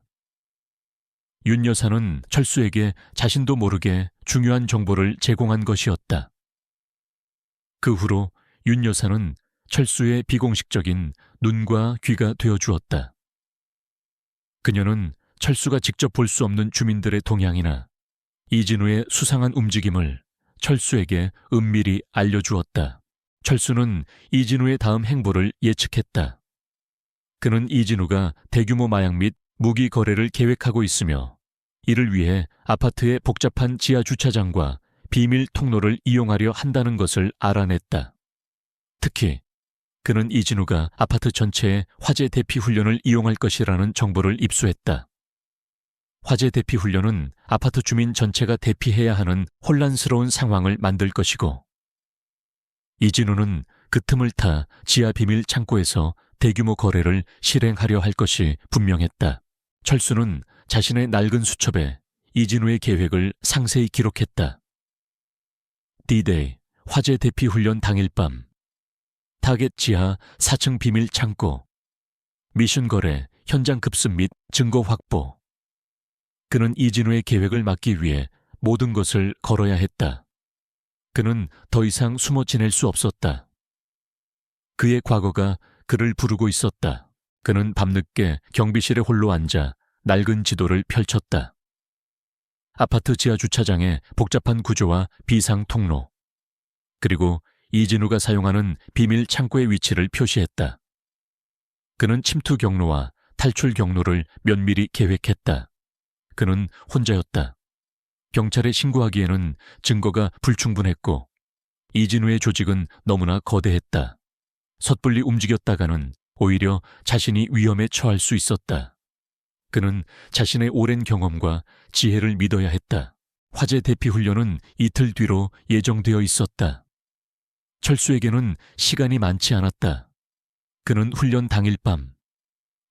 윤 여사는 철수에게 자신도 모르게 중요한 정보를 제공한 것이었다. 그 후로 윤 여사는 철수의 비공식적인 눈과 귀가 되어주었다. 그녀는 철수가 직접 볼 수 없는 주민들의 동향이나 이진우의 수상한 움직임을 철수에게 은밀히 알려주었다. 철수는 이진우의 다음 행보를 예측했다. 그는 이진우가 대규모 마약 및 무기 거래를 계획하고 있으며 이를 위해 아파트의 복잡한 지하 주차장과 비밀 통로를 이용하려 한다는 것을 알아냈다. 특히 그는 이진우가 아파트 전체에 화재 대피 훈련을 이용할 것이라는 정보를 입수했다. 화재 대피 훈련은 아파트 주민 전체가 대피해야 하는 혼란스러운 상황을 만들 것이고 이진우는 그 틈을 타 지하 비밀 창고에서 대규모 거래를 실행하려 할 것이 분명했다. 철수는 자신의 낡은 수첩에 이진우의 계획을 상세히 기록했다. D-Day, 화재 대피 훈련 당일 밤, 타겟 지하 4층 비밀 창고, 미션 거래, 현장 급습 및 증거 확보. 그는 이진우의 계획을 막기 위해 모든 것을 걸어야 했다. 그는 더 이상 숨어 지낼 수 없었다. 그의 과거가 그를 부르고 있었다. 그는 밤늦게 경비실에 홀로 앉아 낡은 지도를 펼쳤다. 아파트 지하 주차장의 복잡한 구조와 비상 통로, 그리고 이진우가 사용하는 비밀 창고의 위치를 표시했다. 그는 침투 경로와 탈출 경로를 면밀히 계획했다. 그는 혼자였다. 경찰에 신고하기에는 증거가 불충분했고 이진우의 조직은 너무나 거대했다. 섣불리 움직였다가는 오히려 자신이 위험에 처할 수 있었다. 그는 자신의 오랜 경험과 지혜를 믿어야 했다. 화재 대피 훈련은 이틀 뒤로 예정되어 있었다. 철수에게는 시간이 많지 않았다. 그는 훈련 당일 밤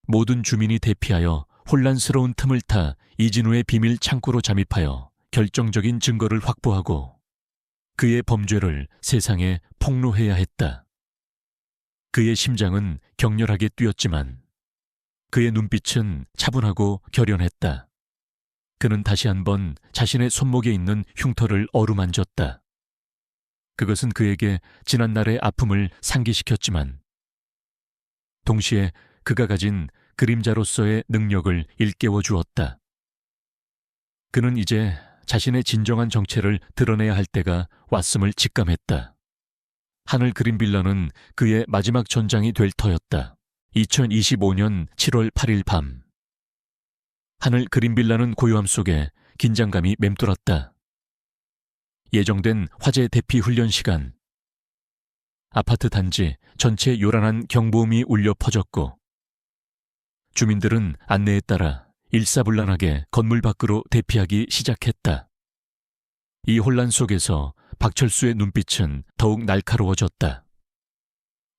모든 주민이 대피하여 혼란스러운 틈을 타 이진우의 비밀 창고로 잠입하여 결정적인 증거를 확보하고 그의 범죄를 세상에 폭로해야 했다. 그의 심장은 격렬하게 뛰었지만 그의 눈빛은 차분하고 결연했다. 그는 다시 한번 자신의 손목에 있는 흉터를 어루만졌다. 그것은 그에게 지난날의 아픔을 상기시켰지만 동시에 그가 가진 그림자로서의 능력을 일깨워 주었다. 그는 이제 자신의 진정한 정체를 드러내야 할 때가 왔음을 직감했다. 하늘 그린빌라는 그의 마지막 전장이 될 터였다. 2025년 7월 8일 밤. 하늘 그린빌라는 고요함 속에 긴장감이 맴돌았다. 예정된 화재 대피 훈련 시간. 아파트 단지 전체 요란한 경보음이 울려 퍼졌고 주민들은 안내에 따라 일사불란하게 건물 밖으로 대피하기 시작했다. 이 혼란 속에서 박철수의 눈빛은 더욱 날카로워졌다.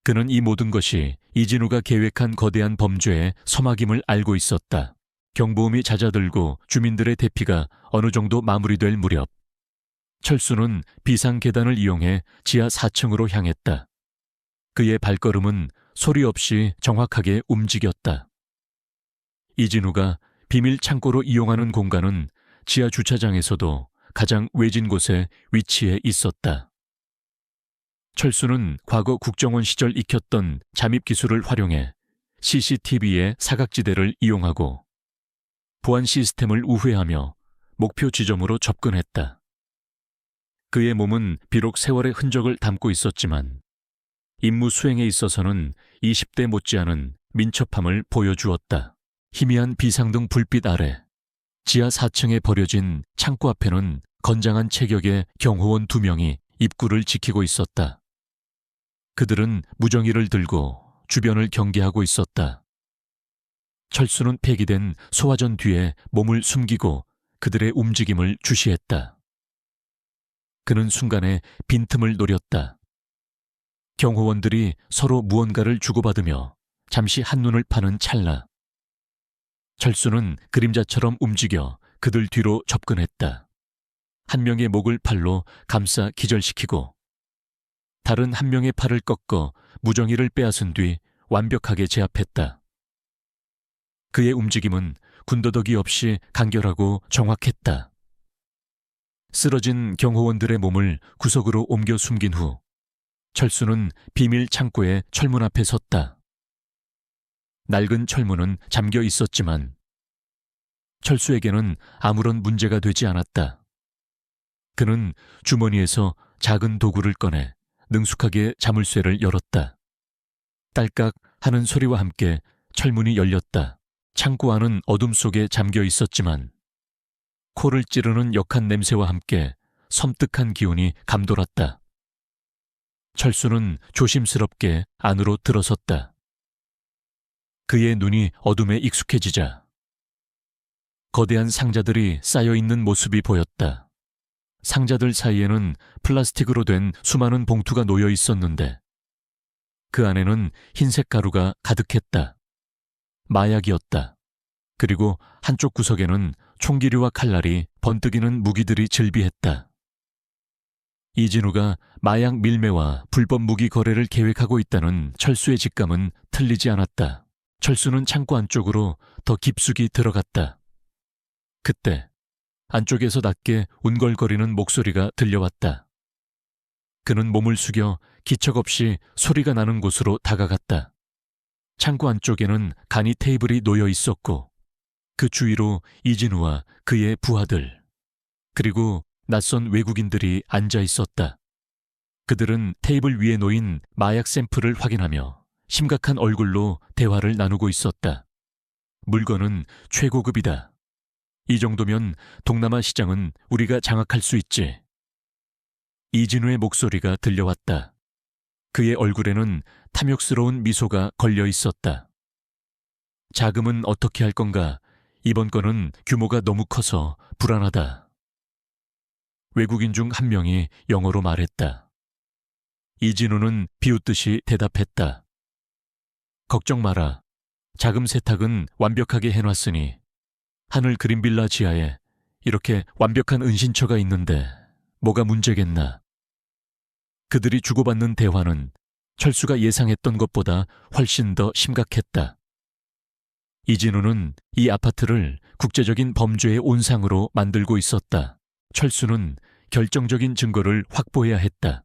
그는 이 모든 것이 이진우가 계획한 거대한 범죄의 서막임을 알고 있었다. 경보음이 잦아들고 주민들의 대피가 어느 정도 마무리될 무렵 철수는 비상 계단을 이용해 지하 4층으로 향했다. 그의 발걸음은 소리 없이 정확하게 움직였다. 이진우가 비밀 창고로 이용하는 공간은 지하 주차장에서도 가장 외진 곳에 위치해 있었다. 철수는 과거 국정원 시절 익혔던 잠입 기술을 활용해 CCTV의 사각지대를 이용하고 보안 시스템을 우회하며 목표 지점으로 접근했다. 그의 몸은 비록 세월의 흔적을 담고 있었지만 임무 수행에 있어서는 20대 못지않은 민첩함을 보여주었다. 희미한 비상등 불빛 아래 지하 4층에 버려진 창고 앞에는 건장한 체격의 경호원 2명이 입구를 지키고 있었다. 그들은 무정이를 들고 주변을 경계하고 있었다. 철수는 폐기된 소화전 뒤에 몸을 숨기고 그들의 움직임을 주시했다. 그는 순간에 빈틈을 노렸다. 경호원들이 서로 무언가를 주고받으며 잠시 한눈을 파는 찰나 철수는 그림자처럼 움직여 그들 뒤로 접근했다. 한 명의 목을 팔로 감싸 기절시키고 다른 한 명의 팔을 꺾어 무정이를 빼앗은 뒤 완벽하게 제압했다. 그의 움직임은 군더더기 없이 간결하고 정확했다. 쓰러진 경호원들의 몸을 구석으로 옮겨 숨긴 후 철수는 비밀 창고의 철문 앞에 섰다. 낡은 철문은 잠겨 있었지만 철수에게는 아무런 문제가 되지 않았다. 그는 주머니에서 작은 도구를 꺼내 능숙하게 자물쇠를 열었다. 딸깍 하는 소리와 함께 철문이 열렸다. 창고 안은 어둠 속에 잠겨 있었지만 코를 찌르는 역한 냄새와 함께 섬뜩한 기운이 감돌았다. 철수는 조심스럽게 안으로 들어섰다. 그의 눈이 어둠에 익숙해지자 거대한 상자들이 쌓여있는 모습이 보였다. 상자들 사이에는 플라스틱으로 된 수많은 봉투가 놓여 있었는데 그 안에는 흰색 가루가 가득했다. 마약이었다. 그리고 한쪽 구석에는 총기류와 칼날이 번뜩이는 무기들이 즐비했다. 이진우가 마약 밀매와 불법 무기 거래를 계획하고 있다는 철수의 직감은 틀리지 않았다. 철수는 창고 안쪽으로 더 깊숙이 들어갔다. 그때 안쪽에서 낮게 운걸거리는 목소리가 들려왔다. 그는 몸을 숙여 기척 없이 소리가 나는 곳으로 다가갔다. 창고 안쪽에는 간이 테이블이 놓여 있었고 그 주위로 이진우와 그의 부하들 그리고 낯선 외국인들이 앉아 있었다. 그들은 테이블 위에 놓인 마약 샘플을 확인하며 심각한 얼굴로 대화를 나누고 있었다. 물건은 최고급이다. 이 정도면 동남아 시장은 우리가 장악할 수 있지. 이진우의 목소리가 들려왔다. 그의 얼굴에는 탐욕스러운 미소가 걸려 있었다. 자금은 어떻게 할 건가? 이번 건은 규모가 너무 커서 불안하다. 외국인 중 한 명이 영어로 말했다. 이진우는 비웃듯이 대답했다. 걱정 마라. 자금 세탁은 완벽하게 해놨으니 하늘 그린빌라 지하에 이렇게 완벽한 은신처가 있는데 뭐가 문제겠나. 그들이 주고받는 대화는 철수가 예상했던 것보다 훨씬 더 심각했다. 이진우는 이 아파트를 국제적인 범죄의 온상으로 만들고 있었다. 철수는 결정적인 증거를 확보해야 했다.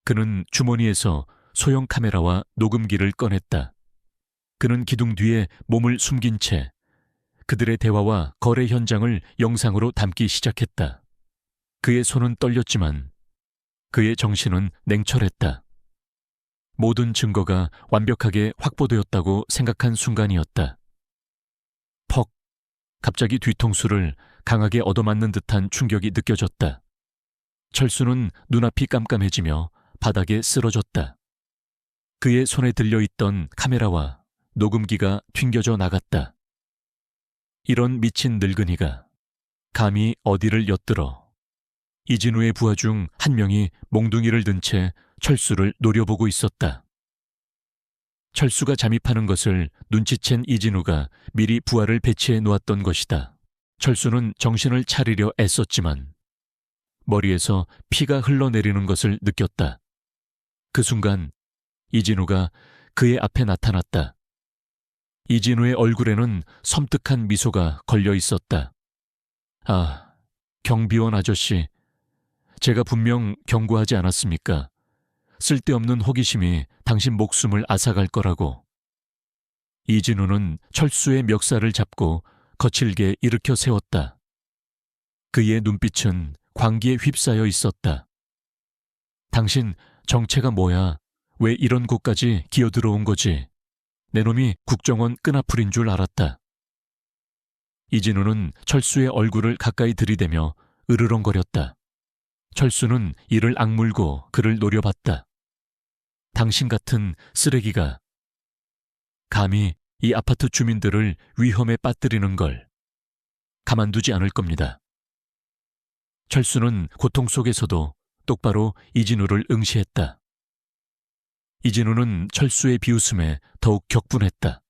그는 주머니에서 소형 카메라와 녹음기를 꺼냈다. 그는 기둥 뒤에 몸을 숨긴 채 그들의 대화와 거래 현장을 영상으로 담기 시작했다. 그의 손은 떨렸지만 그의 정신은 냉철했다. 모든 증거가 완벽하게 확보되었다고 생각한 순간이었다. 퍽! 갑자기 뒤통수를 강하게 얻어맞는 듯한 충격이 느껴졌다. 철수는 눈앞이 깜깜해지며 바닥에 쓰러졌다. 그의 손에 들려있던 카메라와 녹음기가 튕겨져 나갔다. 이런 미친 늙은이가 감히 어디를 엿들어. 이진우의 부하 중 한 명이 몽둥이를 든 채 철수를 노려보고 있었다. 철수가 잠입하는 것을 눈치챈 이진우가 미리 부하를 배치해 놓았던 것이다. 철수는 정신을 차리려 애썼지만 머리에서 피가 흘러내리는 것을 느꼈다. 그 순간 이진우가 그의 앞에 나타났다. 이진우의 얼굴에는 섬뜩한 미소가 걸려 있었다. 아, 경비원 아저씨, 제가 분명 경고하지 않았습니까? 쓸데없는 호기심이 당신 목숨을 앗아갈 거라고. 이진우는 철수의 멱살을 잡고 거칠게 일으켜 세웠다. 그의 눈빛은 광기에 휩싸여 있었다. 당신 정체가 뭐야? 왜 이런 곳까지 기어들어온 거지? 내 놈이 국정원 끈앞풀인 줄 알았다. 이진우는 철수의 얼굴을 가까이 들이대며 으르렁거렸다. 철수는 이를 악물고 그를 노려봤다. 당신 같은 쓰레기가 감히 이 아파트 주민들을 위험에 빠뜨리는 걸 가만두지 않을 겁니다. 철수는 고통 속에서도 똑바로 이진우를 응시했다. 이진우는 철수의 비웃음에 더욱 격분했다.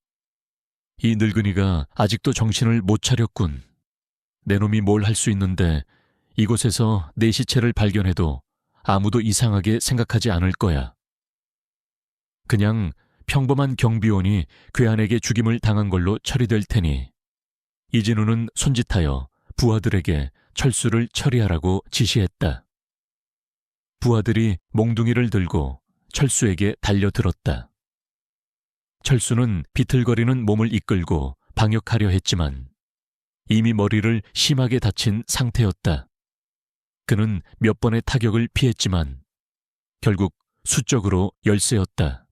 이 늙은이가 아직도 정신을 못 차렸군. 내 놈이 뭘 할 수 있는데 이곳에서 내 시체를 발견해도 아무도 이상하게 생각하지 않을 거야. 그냥 평범한 경비원이 괴한에게 죽임을 당한 걸로 처리될 테니 이진우는 손짓하여 부하들에게 철수를 처리하라고 지시했다. 부하들이 몽둥이를 들고 철수에게 달려들었다. 철수는 비틀거리는 몸을 이끌고 방역하려 했지만 이미 머리를 심하게 다친 상태였다. 그는 몇 번의 타격을 피했지만 결국 수적으로 열세였다.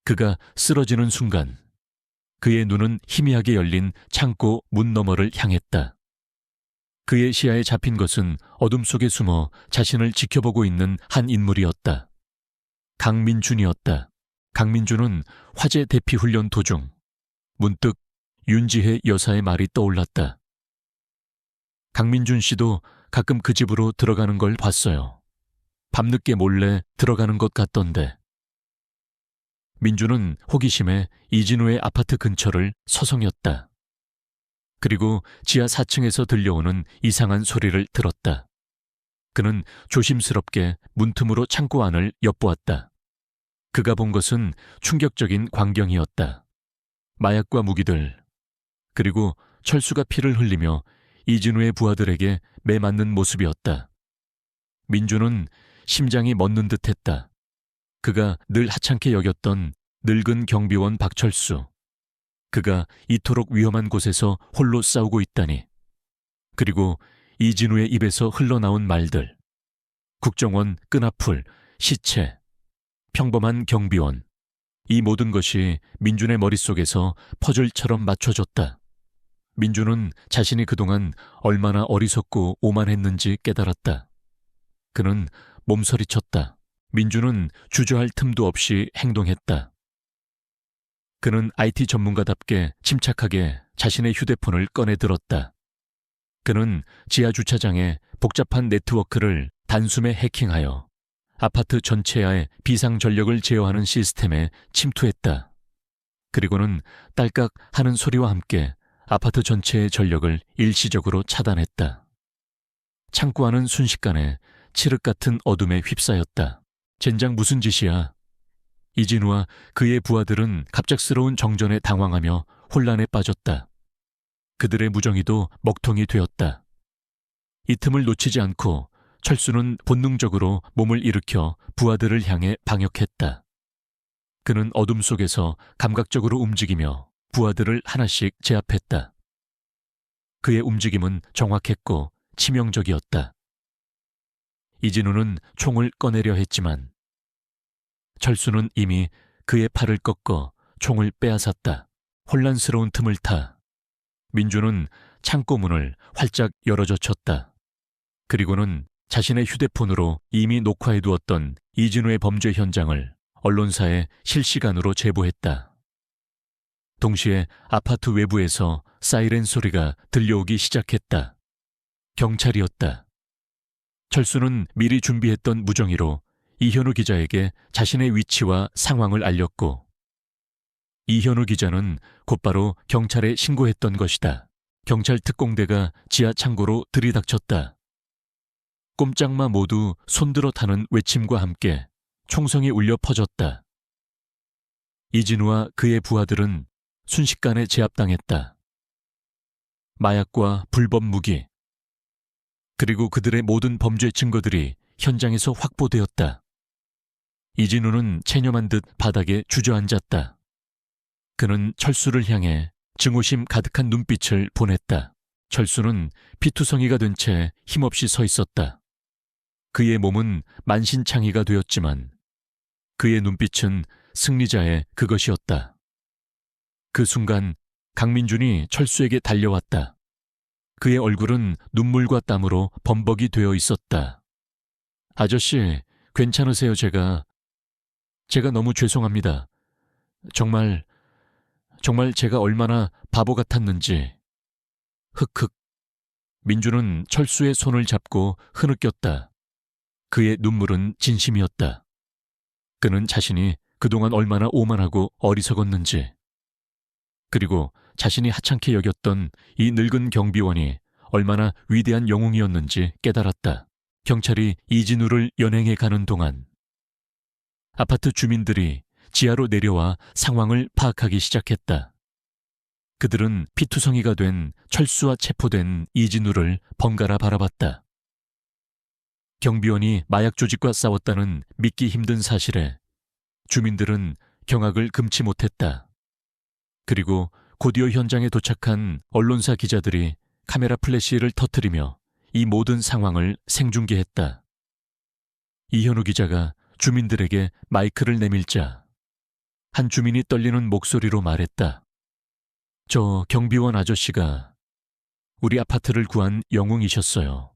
그가 쓰러지는 순간 그의 눈은 희미하게 열린 창고 문 너머를 향했다. 그의 시야에 잡힌 것은 어둠 속에 숨어 자신을 지켜보고 있는 한 인물이었다. 강민준이었다. 강민준은 화재 대피 훈련 도중 문득 윤지혜 여사의 말이 떠올랐다. 강민준 씨도 가끔 그 집으로 들어가는 걸 봤어요. 밤늦게 몰래 들어가는 것 같던데. 민준은 호기심에 이진우의 아파트 근처를 서성였다. 그리고 지하 4층에서 들려오는 이상한 소리를 들었다. 그는 조심스럽게 문틈으로 창고 안을 엿보았다. 그가 본 것은 충격적인 광경이었다. 마약과 무기들, 그리고 철수가 피를 흘리며 이진우의 부하들에게 매맞는 모습이었다. 민준은 심장이 멎는 듯했다. 그가 늘 하찮게 여겼던 늙은 경비원 박철수. 그가 이토록 위험한 곳에서 홀로 싸우고 있다니. 그리고 이진우의 입에서 흘러나온 말들. 국정원 끈앞풀, 시체, 평범한 경비원. 이 모든 것이 민준의 머릿속에서 퍼즐처럼 맞춰졌다. 민준은 자신이 그동안 얼마나 어리석고 오만했는지 깨달았다. 그는 몸서리쳤다. 민준은 주저할 틈도 없이 행동했다. 그는 IT 전문가답게 침착하게 자신의 휴대폰을 꺼내 들었다. 그는 지하 주차장에 복잡한 네트워크를 단숨에 해킹하여 아파트 전체의 비상전력을 제어하는 시스템에 침투했다. 그리고는 딸깍 하는 소리와 함께 아파트 전체의 전력을 일시적으로 차단했다. 창고 안은 순식간에 칠흑 같은 어둠에 휩싸였다. 젠장 무슨 짓이야? 이진우와 그의 부하들은 갑작스러운 정전에 당황하며 혼란에 빠졌다. 그들의 무정의도 먹통이 되었다. 이 틈을 놓치지 않고 철수는 본능적으로 몸을 일으켜 부하들을 향해 방역했다. 그는 어둠 속에서 감각적으로 움직이며 부하들을 하나씩 제압했다. 그의 움직임은 정확했고 치명적이었다. 이진우는 총을 꺼내려 했지만 철수는 이미 그의 팔을 꺾어 총을 빼앗았다. 혼란스러운 틈을 타 민주는 창고 문을 활짝 열어젖혔다. 그리고는 자신의 휴대폰으로 이미 녹화해두었던 이진우의 범죄 현장을 언론사에 실시간으로 제보했다. 동시에 아파트 외부에서 사이렌 소리가 들려오기 시작했다. 경찰이었다. 철수는 미리 준비했던 무정의로 이현우 기자에게 자신의 위치와 상황을 알렸고 이현우 기자는 곧바로 경찰에 신고했던 것이다. 경찰 특공대가 지하 창고로 들이닥쳤다. 꼼짝마 모두 손들어 타는 외침과 함께 총성이 울려 퍼졌다. 이진우와 그의 부하들은 순식간에 제압당했다. 마약과 불법 무기, 그리고 그들의 모든 범죄 증거들이 현장에서 확보되었다. 이진우는 체념한 듯 바닥에 주저앉았다. 그는 철수를 향해 증오심 가득한 눈빛을 보냈다. 철수는 피투성이가 된 채 힘없이 서 있었다. 그의 몸은 만신창이가 되었지만 그의 눈빛은 승리자의 그것이었다. 그 순간 강민준이 철수에게 달려왔다. 그의 얼굴은 눈물과 땀으로 범벅이 되어 있었다. 아저씨, 괜찮으세요? 제가 너무 죄송합니다. 정말 제가 얼마나 바보 같았는지. 흑흑. 민주는 철수의 손을 잡고 흐느꼈다. 그의 눈물은 진심이었다. 그는 자신이 그동안 얼마나 오만하고 어리석었는지, 그리고 자신이 하찮게 여겼던 이 늙은 경비원이 얼마나 위대한 영웅이었는지 깨달았다. 경찰이 이진우를 연행해 가는 동안 아파트 주민들이 지하로 내려와 상황을 파악하기 시작했다. 그들은 피투성이가 된 철수와 체포된 이진우를 번갈아 바라봤다. 경비원이 마약 조직과 싸웠다는 믿기 힘든 사실에 주민들은 경악을 금치 못했다. 그리고 곧이어 현장에 도착한 언론사 기자들이 카메라 플래시를 터뜨리며 이 모든 상황을 생중계했다. 이현우 기자가 주민들에게 마이크를 내밀자 한 주민이 떨리는 목소리로 말했다. 저 경비원 아저씨가 우리 아파트를 구한 영웅이셨어요.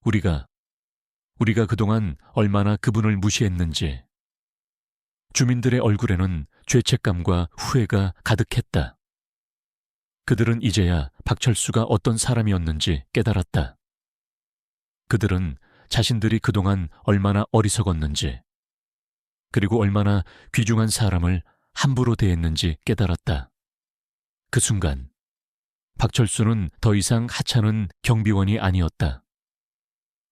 우리가 그동안 얼마나 그분을 무시했는지. 주민들의 얼굴에는 죄책감과 후회가 가득했다. 그들은 이제야 박철수가 어떤 사람이었는지 깨달았다. 그들은 자신들이 그동안 얼마나 어리석었는지, 그리고 얼마나 귀중한 사람을 함부로 대했는지 깨달았다. 그 순간 박철수는 더 이상 하찮은 경비원이 아니었다.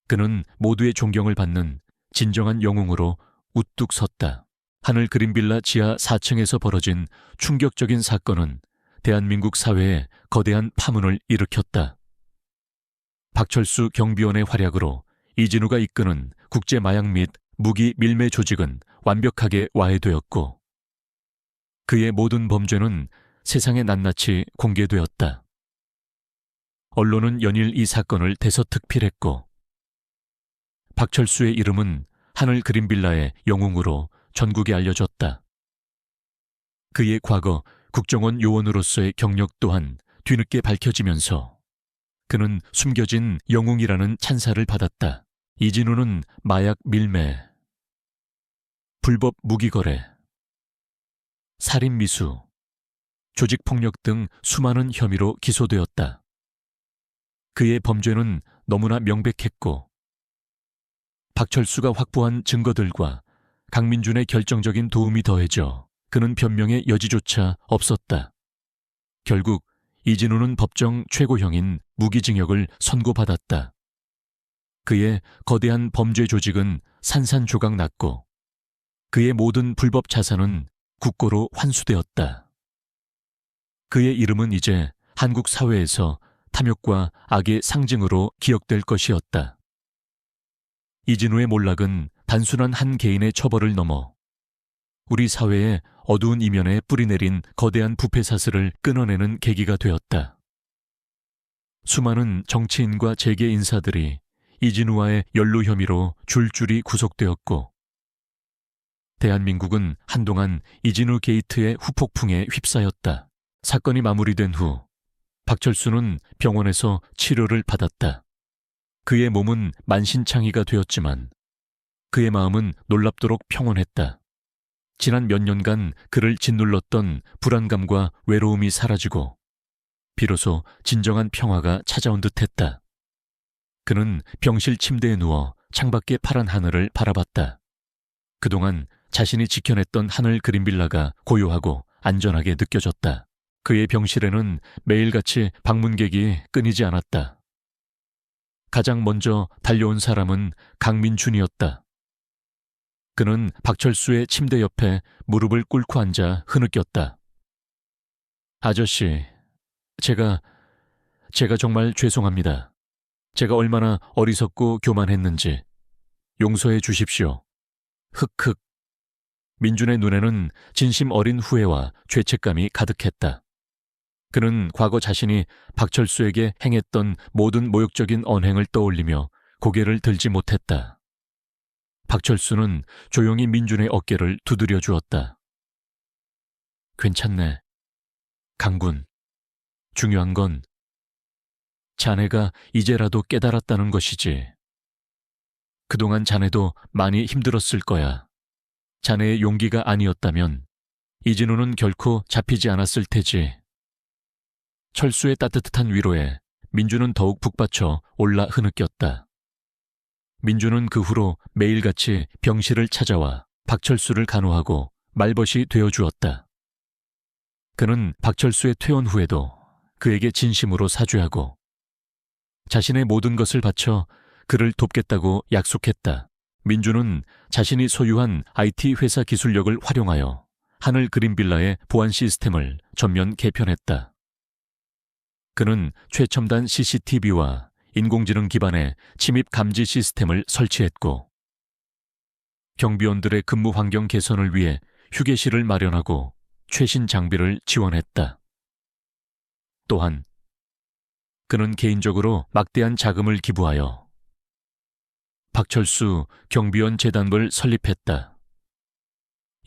그는 모두의 존경을 받는 진정한 영웅으로 우뚝 섰다. 하늘 그린빌라 지하 4층에서 벌어진 충격적인 사건은 대한민국 사회에 거대한 파문을 일으켰다. 박철수 경비원의 활약으로 이진우가 이끄는 국제 마약 및 무기 밀매 조직은 완벽하게 와해되었고, 그의 모든 범죄는 세상에 낱낱이 공개되었다. 언론은 연일 이 사건을 대서특필했고, 박철수의 이름은 하늘 그린빌라의 영웅으로 전국에 알려졌다. 그의 과거 국정원 요원으로서의 경력 또한 뒤늦게 밝혀지면서 그는 숨겨진 영웅이라는 찬사를 받았다. 이진우는 마약 밀매, 불법 무기거래, 살인미수, 조직폭력 등 수많은 혐의로 기소되었다. 그의 범죄는 너무나 명백했고, 박철수가 확보한 증거들과 강민준의 결정적인 도움이 더해져 그는 변명의 여지조차 없었다. 결국 이진우는 법정 최고형인 무기징역을 선고받았다. 그의 거대한 범죄 조직은 산산조각 났고, 그의 모든 불법 자산은 국고로 환수되었다. 그의 이름은 이제 한국 사회에서 탐욕과 악의 상징으로 기억될 것이었다. 이진우의 몰락은 단순한 한 개인의 처벌을 넘어 우리 사회의 어두운 이면에 뿌리내린 거대한 부패 사슬을 끊어내는 계기가 되었다. 수많은 정치인과 재계 인사들이 이진우와의 연루 혐의로 줄줄이 구속되었고, 대한민국은 한동안 이진우 게이트의 후폭풍에 휩싸였다. 사건이 마무리된 후 박철수는 병원에서 치료를 받았다. 그의 몸은 만신창이가 되었지만 그의 마음은 놀랍도록 평온했다. 지난 몇 년간 그를 짓눌렀던 불안감과 외로움이 사라지고 비로소 진정한 평화가 찾아온 듯했다. 그는 병실 침대에 누워 창밖의 파란 하늘을 바라봤다. 그동안 자신이 지켜냈던 하늘 그린빌라가 고요하고 안전하게 느껴졌다. 그의 병실에는 매일같이 방문객이 끊이지 않았다. 가장 먼저 달려온 사람은 강민준이었다. 그는 박철수의 침대 옆에 무릎을 꿇고 앉아 흐느꼈다. 아저씨, 제가 정말 죄송합니다. 제가 얼마나 어리석고 교만했는지 용서해 주십시오. 흑흑. 민준의 눈에는 진심 어린 후회와 죄책감이 가득했다. 그는 과거 자신이 박철수에게 행했던 모든 모욕적인 언행을 떠올리며 고개를 들지 못했다. 박철수는 조용히 민준의 어깨를 두드려 주었다. 괜찮네. 강군. 중요한 건 자네가 이제라도 깨달았다는 것이지. 그동안 자네도 많이 힘들었을 거야. 자네의 용기가 아니었다면 이진우는 결코 잡히지 않았을 테지. 철수의 따뜻한 위로에 민준은 더욱 북받쳐 올라 흐느꼈다. 민준은 그 후로 매일같이 병실을 찾아와 박철수를 간호하고 말벗이 되어주었다. 그는 박철수의 퇴원 후에도 그에게 진심으로 사죄하고 자신의 모든 것을 바쳐 그를 돕겠다고 약속했다. 민준은 자신이 소유한 IT 회사 기술력을 활용하여 하늘 그린빌라의 보안 시스템을 전면 개편했다. 그는 최첨단 CCTV와 인공지능 기반의 침입 감지 시스템을 설치했고 경비원들의 근무 환경 개선을 위해 휴게실을 마련하고 최신 장비를 지원했다. 또한 그는 개인적으로 막대한 자금을 기부하여 박철수 경비원 재단을 설립했다.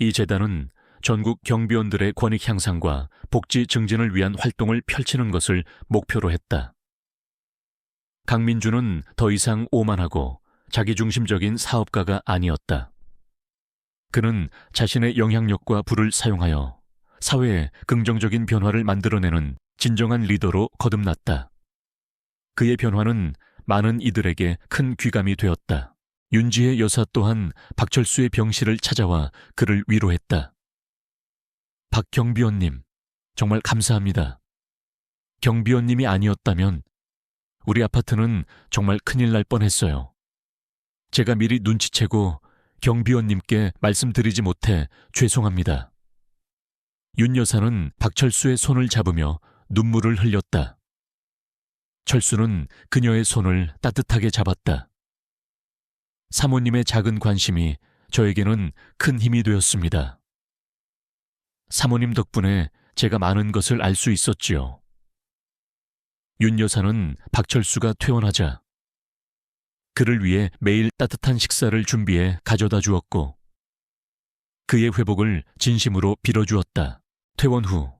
이 재단은 전국 경비원들의 권익 향상과 복지 증진을 위한 활동을 펼치는 것을 목표로 했다. 강민준은 더 이상 오만하고 자기중심적인 사업가가 아니었다. 그는 자신의 영향력과 부를 사용하여 사회에 긍정적인 변화를 만들어내는 진정한 리더로 거듭났다. 그의 변화는 많은 이들에게 큰 귀감이 되었다. 윤지혜 여사 또한 박철수의 병실을 찾아와 그를 위로했다. 박 경비원님, 정말 감사합니다. 경비원님이 아니었다면 우리 아파트는 정말 큰일 날 뻔했어요. 제가 미리 눈치채고 경비원님께 말씀드리지 못해 죄송합니다. 윤 여사는 박철수의 손을 잡으며 눈물을 흘렸다. 철수는 그녀의 손을 따뜻하게 잡았다. 사모님의 작은 관심이 저에게는 큰 힘이 되었습니다. 사모님 덕분에 제가 많은 것을 알 수 있었지요. 윤 여사는 박철수가 퇴원하자 그를 위해 매일 따뜻한 식사를 준비해 가져다 주었고 그의 회복을 진심으로 빌어주었다. 퇴원 후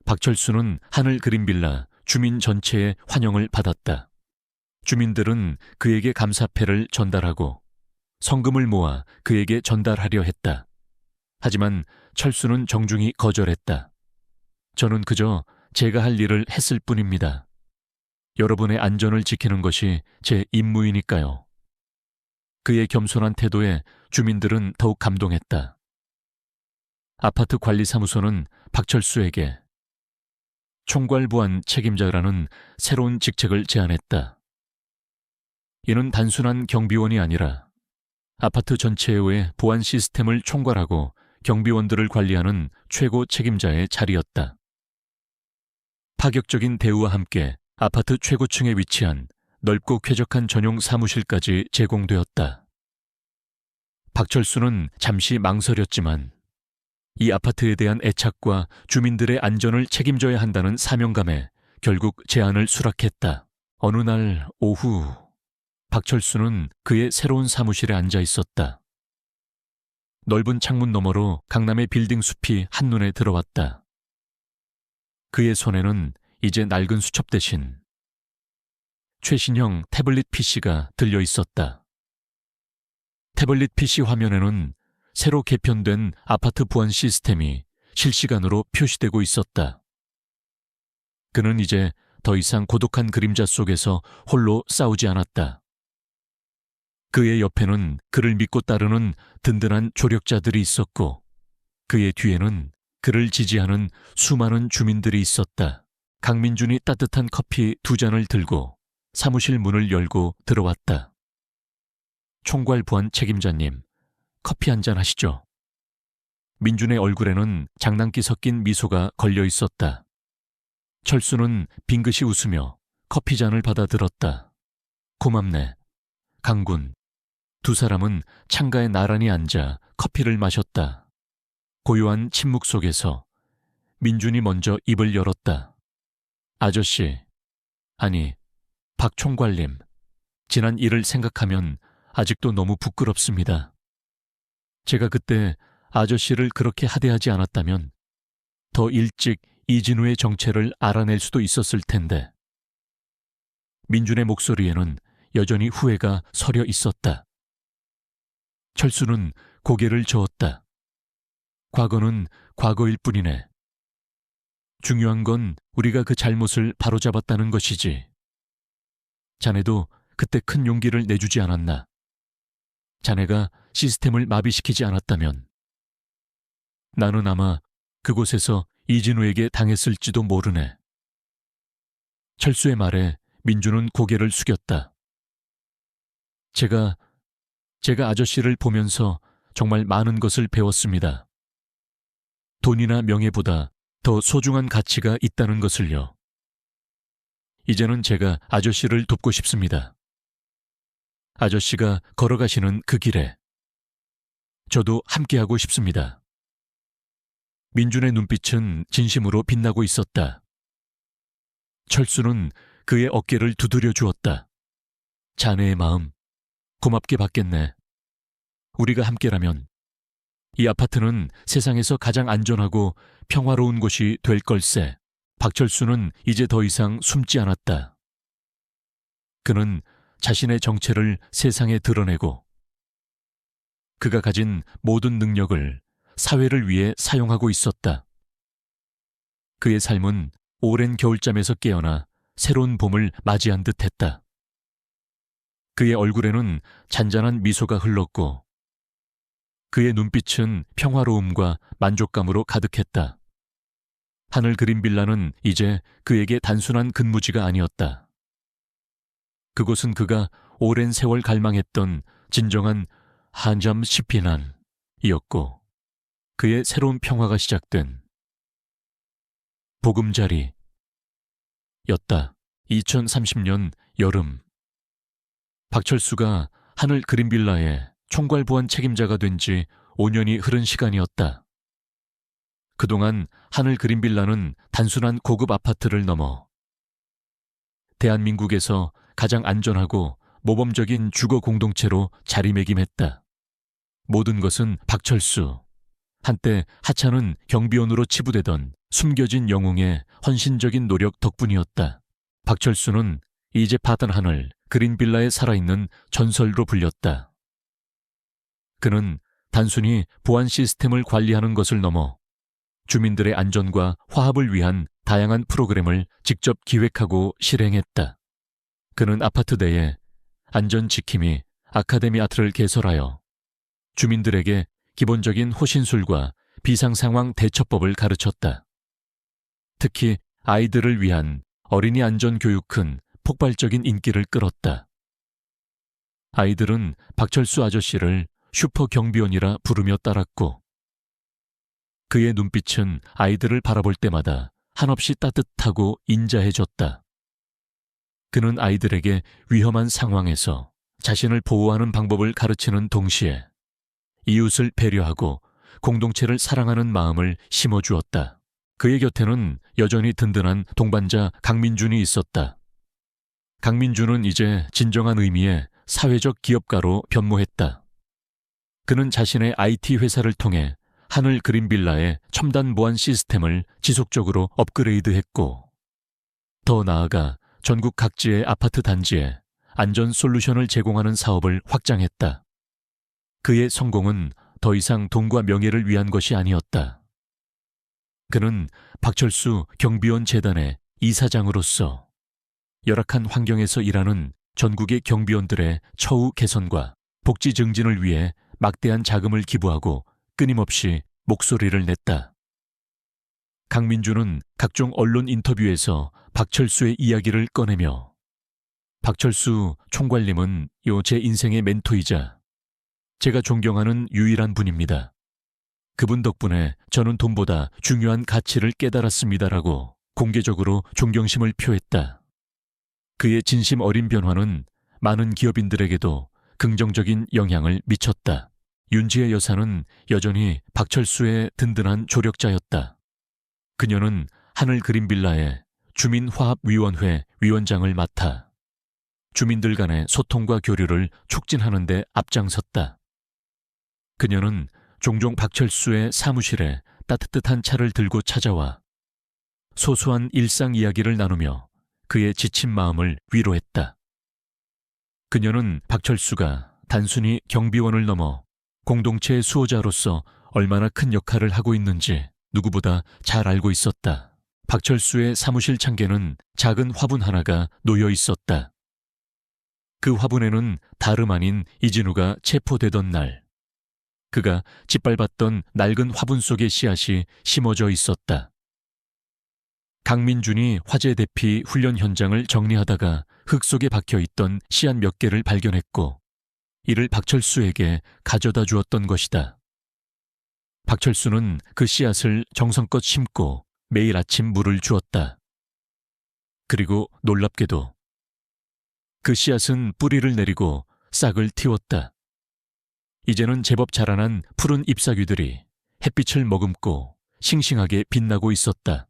박철수는 하늘 그린빌라 주민 전체의 환영을 받았다. 주민들은 그에게 감사패를 전달하고 성금을 모아 그에게 전달하려 했다. 하지만 철수는 정중히 거절했다. 저는 그저 제가 할 일을 했을 뿐입니다. 여러분의 안전을 지키는 것이 제 임무이니까요. 그의 겸손한 태도에 주민들은 더욱 감동했다. 아파트 관리사무소는 박철수에게 총괄보안 책임자라는 새로운 직책을 제안했다. 이는 단순한 경비원이 아니라 아파트 전체의 보안 시스템을 총괄하고 경비원들을 관리하는 최고 책임자의 자리였다. 파격적인 대우와 함께 아파트 최고층에 위치한 넓고 쾌적한 전용 사무실까지 제공되었다. 박철수는 잠시 망설였지만 이 아파트에 대한 애착과 주민들의 안전을 책임져야 한다는 사명감에 결국 제안을 수락했다. 어느 날 오후 박철수는 그의 새로운 사무실에 앉아 있었다. 넓은 창문 너머로 강남의 빌딩 숲이 한눈에 들어왔다. 그의 손에는 이제 낡은 수첩 대신 최신형 태블릿 PC가 들려 있었다. 태블릿 PC 화면에는 새로 개편된 아파트 보안 시스템이 실시간으로 표시되고 있었다. 그는 이제 더 이상 고독한 그림자 속에서 홀로 싸우지 않았다. 그의 옆에는 그를 믿고 따르는 든든한 조력자들이 있었고 그의 뒤에는 그를 지지하는 수많은 주민들이 있었다. 강민준이 따뜻한 커피 2잔을 들고 사무실 문을 열고 들어왔다. 총괄 부안 책임자님, 커피 한잔 하시죠. 민준의 얼굴에는 장난기 섞인 미소가 걸려 있었다. 철수는 빙긋이 웃으며 커피잔을 받아 들었다. 고맙네. 강군. 두 사람은 창가에 나란히 앉아 커피를 마셨다. 고요한 침묵 속에서 민준이 먼저 입을 열었다. 아저씨, 아니, 박 총괄님, 지난 일을 생각하면 아직도 너무 부끄럽습니다. 제가 그때 아저씨를 그렇게 하대하지 않았다면 더 일찍 이진우의 정체를 알아낼 수도 있었을 텐데. 민준의 목소리에는 여전히 후회가 서려 있었다. 철수는 고개를 저었다. 과거는 과거일 뿐이네. 중요한 건 우리가 그 잘못을 바로잡았다는 것이지. 자네도 그때 큰 용기를 내주지 않았나. 자네가 시스템을 마비시키지 않았다면 나는 아마 그곳에서 이진우에게 당했을지도 모르네. 철수의 말에 민준은 고개를 숙였다. 제가 아저씨를 보면서 정말 많은 것을 배웠습니다. 돈이나 명예보다 더 소중한 가치가 있다는 것을요. 이제는 제가 아저씨를 돕고 싶습니다. 아저씨가 걸어가시는 그 길에 저도 함께하고 싶습니다. 민준의 눈빛은 진심으로 빛나고 있었다. 철수는 그의 어깨를 두드려 주었다. 자네의 마음 고맙게 받겠네. 우리가 함께라면 이 아파트는 세상에서 가장 안전하고 평화로운 곳이 될 걸세. 박철수는 이제 더 이상 숨지 않았다. 그는 자신의 정체를 세상에 드러내고 그가 가진 모든 능력을 사회를 위해 사용하고 있었다. 그의 삶은 오랜 겨울잠에서 깨어나 새로운 봄을 맞이한 듯했다. 그의 얼굴에는 잔잔한 미소가 흘렀고 그의 눈빛은 평화로움과 만족감으로 가득했다. 하늘 그린 빌라는 이제 그에게 단순한 근무지가 아니었다. 그곳은 그가 오랜 세월 갈망했던 진정한 한잠 시피난이었고 그의 새로운 평화가 시작된 보금자리였다. 2030년 여름 박철수가 하늘 그린 빌라의 총괄 부안 책임자가 된 지 5년이 흐른 시간이었다. 그동안 하늘 그린 빌라는 단순한 고급 아파트를 넘어 대한민국에서 가장 안전하고 모범적인 주거 공동체로 자리매김했다. 모든 것은 박철수, 한때 하찮은 경비원으로 치부되던 숨겨진 영웅의 헌신적인 노력 덕분이었다. 박철수는 이제 바단 하늘 그린 빌라에 살아있는 전설로 불렸다. 그는 단순히 보안 시스템을 관리하는 것을 넘어 주민들의 안전과 화합을 위한 다양한 프로그램을 직접 기획하고 실행했다. 그는 아파트 내에 안전지킴이 아카데미 아트를 개설하여 주민들에게 기본적인 호신술과 비상상황 대처법을 가르쳤다. 특히 아이들을 위한 어린이 안전교육은 폭발적인 인기를 끌었다. 아이들은 박철수 아저씨를 슈퍼 경비원이라 부르며 따랐고 그의 눈빛은 아이들을 바라볼 때마다 한없이 따뜻하고 인자해졌다. 그는 아이들에게 위험한 상황에서 자신을 보호하는 방법을 가르치는 동시에 이웃을 배려하고 공동체를 사랑하는 마음을 심어주었다. 그의 곁에는 여전히 든든한 동반자 강민준이 있었다. 강민준은 이제 진정한 의미의 사회적 기업가로 변모했다. 그는 자신의 IT 회사를 통해 하늘 그린 빌라의 첨단 보안 시스템을 지속적으로 업그레이드했고 더 나아가 전국 각지의 아파트 단지에 안전 솔루션을 제공하는 사업을 확장했다. 그의 성공은 더 이상 돈과 명예를 위한 것이 아니었다. 그는 박철수 경비원 재단의 이사장으로서 열악한 환경에서 일하는 전국의 경비원들의 처우 개선과 복지 증진을 위해 막대한 자금을 기부하고 끊임없이 목소리를 냈다. 강민준은 각종 언론 인터뷰에서 박철수의 이야기를 꺼내며 박철수 총괄님은 제 인생의 멘토이자 제가 존경하는 유일한 분입니다. 그분 덕분에 저는 돈보다 중요한 가치를 깨달았습니다라고 공개적으로 존경심을 표했다. 그의 진심 어린 변화는 많은 기업인들에게도 긍정적인 영향을 미쳤다. 윤지혜 여사는 여전히 박철수의 든든한 조력자였다. 그녀는 하늘 그린빌라의 주민화합위원회 위원장을 맡아 주민들 간의 소통과 교류를 촉진하는 데 앞장섰다. 그녀는 종종 박철수의 사무실에 따뜻한 차를 들고 찾아와 소소한 일상 이야기를 나누며 그의 지친 마음을 위로했다. 그녀는 박철수가 단순히 경비원을 넘어 공동체의 수호자로서 얼마나 큰 역할을 하고 있는지 누구보다 잘 알고 있었다. 박철수의 사무실 창개는 작은 화분 하나가 놓여 있었다. 그 화분에는 다름 아닌 이진우가 체포되던 날, 그가 짓밟았던 낡은 화분 속의 씨앗이 심어져 있었다. 강민준이 화재 대피 훈련 현장을 정리하다가 흙 속에 박혀있던 씨앗 몇 개를 발견했고 이를 박철수에게 가져다 주었던 것이다. 박철수는 그 씨앗을 정성껏 심고 매일 아침 물을 주었다. 그리고 놀랍게도 그 씨앗은 뿌리를 내리고 싹을 틔웠다. 이제는 제법 자라난 푸른 잎사귀들이 햇빛을 머금고 싱싱하게 빛나고 있었다.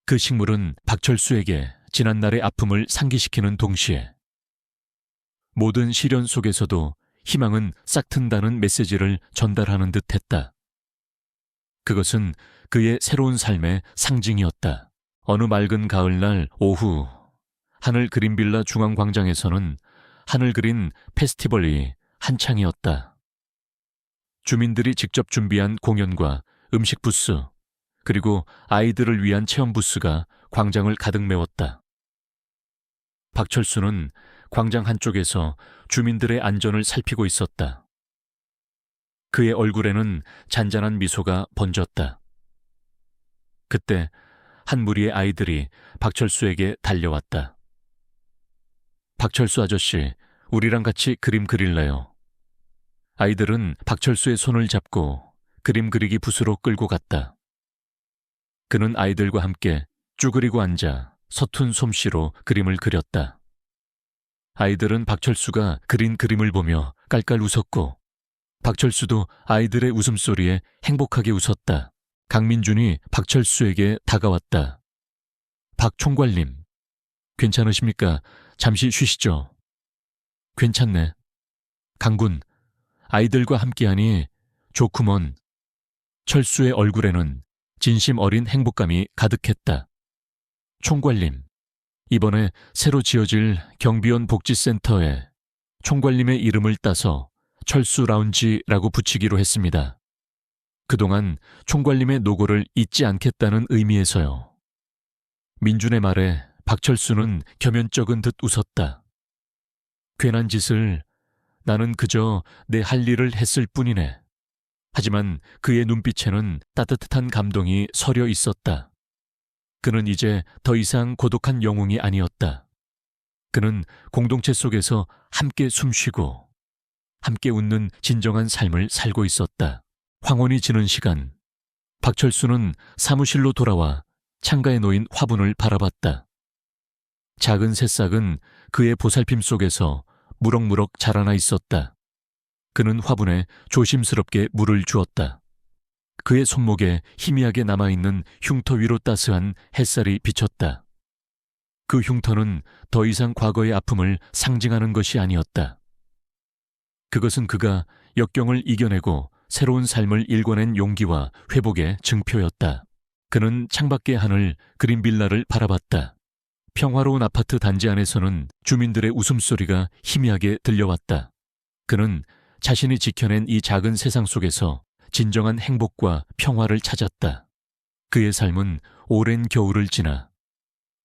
그 식물은 박철수에게 지난날의 아픔을 상기시키는 동시에 모든 시련 속에서도 희망은 싹튼다는 메시지를 전달하는 듯 했다. 그것은 그의 새로운 삶의 상징이었다. 어느 맑은 가을날 오후 하늘 그린빌라 중앙광장에서는 하늘 그린 페스티벌이 한창이었다. 주민들이 직접 준비한 공연과 음식 부스, 그리고 아이들을 위한 체험 부스가 광장을 가득 메웠다. 박철수는 광장 한쪽에서 주민들의 안전을 살피고 있었다. 그의 얼굴에는 잔잔한 미소가 번졌다. 그때 한 무리의 아이들이 박철수에게 달려왔다. 박철수 아저씨, 우리랑 같이 그림 그릴래요. 아이들은 박철수의 손을 잡고 그림 그리기 붓으로 끌고 갔다. 그는 아이들과 함께 쭈그리고 앉아 서툰 솜씨로 그림을 그렸다. 아이들은 박철수가 그린 그림을 보며 깔깔 웃었고 박철수도 아이들의 웃음소리에 행복하게 웃었다. 강민준이 박철수에게 다가왔다. 박 총괄님, 괜찮으십니까? 잠시 쉬시죠. 괜찮네. 강군, 아이들과 함께하니 좋구먼. 철수의 얼굴에는 진심 어린 행복감이 가득했다. 총괄님, 이번에 새로 지어질 경비원 복지센터에 총괄님의 이름을 따서 철수 라운지라고 붙이기로 했습니다. 그동안 총괄님의 노고를 잊지 않겠다는 의미에서요. 민준의 말에 박철수는 겸연쩍은 듯 웃었다. 괜한 짓을, 나는 그저 내 할 일을 했을 뿐이네. 하지만 그의 눈빛에는 따뜻한 감동이 서려 있었다. 그는 이제 더 이상 고독한 영웅이 아니었다. 그는 공동체 속에서 함께 숨쉬고 함께 웃는 진정한 삶을 살고 있었다. 황혼이 지는 시간, 박철수는 사무실로 돌아와 창가에 놓인 화분을 바라봤다. 작은 새싹은 그의 보살핌 속에서 무럭무럭 자라나 있었다. 그는 화분에 조심스럽게 물을 주었다. 그의 손목에 희미하게 남아있는 흉터 위로 따스한 햇살이 비쳤다. 그 흉터는 더 이상 과거의 아픔을 상징하는 것이 아니었다. 그것은 그가 역경을 이겨내고 새로운 삶을 일궈낸 용기와 회복의 증표였다. 그는 창밖의 하늘 그린빌라를 바라봤다. 평화로운 아파트 단지 안에서는 주민들의 웃음소리가 희미하게 들려왔다. 그는 자신이 지켜낸 이 작은 세상 속에서 진정한 행복과 평화를 찾았다. 그의 삶은 오랜 겨울을 지나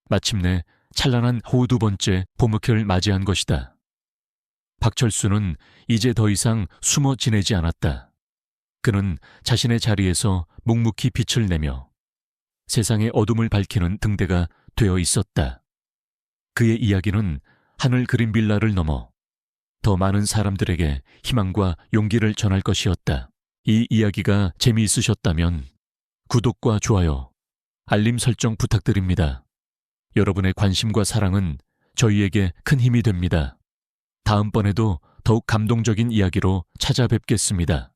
마침내 찬란한 52번째 봄흑해를 맞이한 것이다. 박철수는 이제 더 이상 숨어 지내지 않았다. 그는 자신의 자리에서 묵묵히 빛을 내며 세상의 어둠을 밝히는 등대가 되어 있었다. 그의 이야기는 하늘 그린 빌라를 넘어 더 많은 사람들에게 희망과 용기를 전할 것이었다. 이 이야기가 재미있으셨다면 구독과 좋아요, 알림 설정 부탁드립니다. 여러분의 관심과 사랑은 저희에게 큰 힘이 됩니다. 다음번에도 더욱 감동적인 이야기로 찾아뵙겠습니다.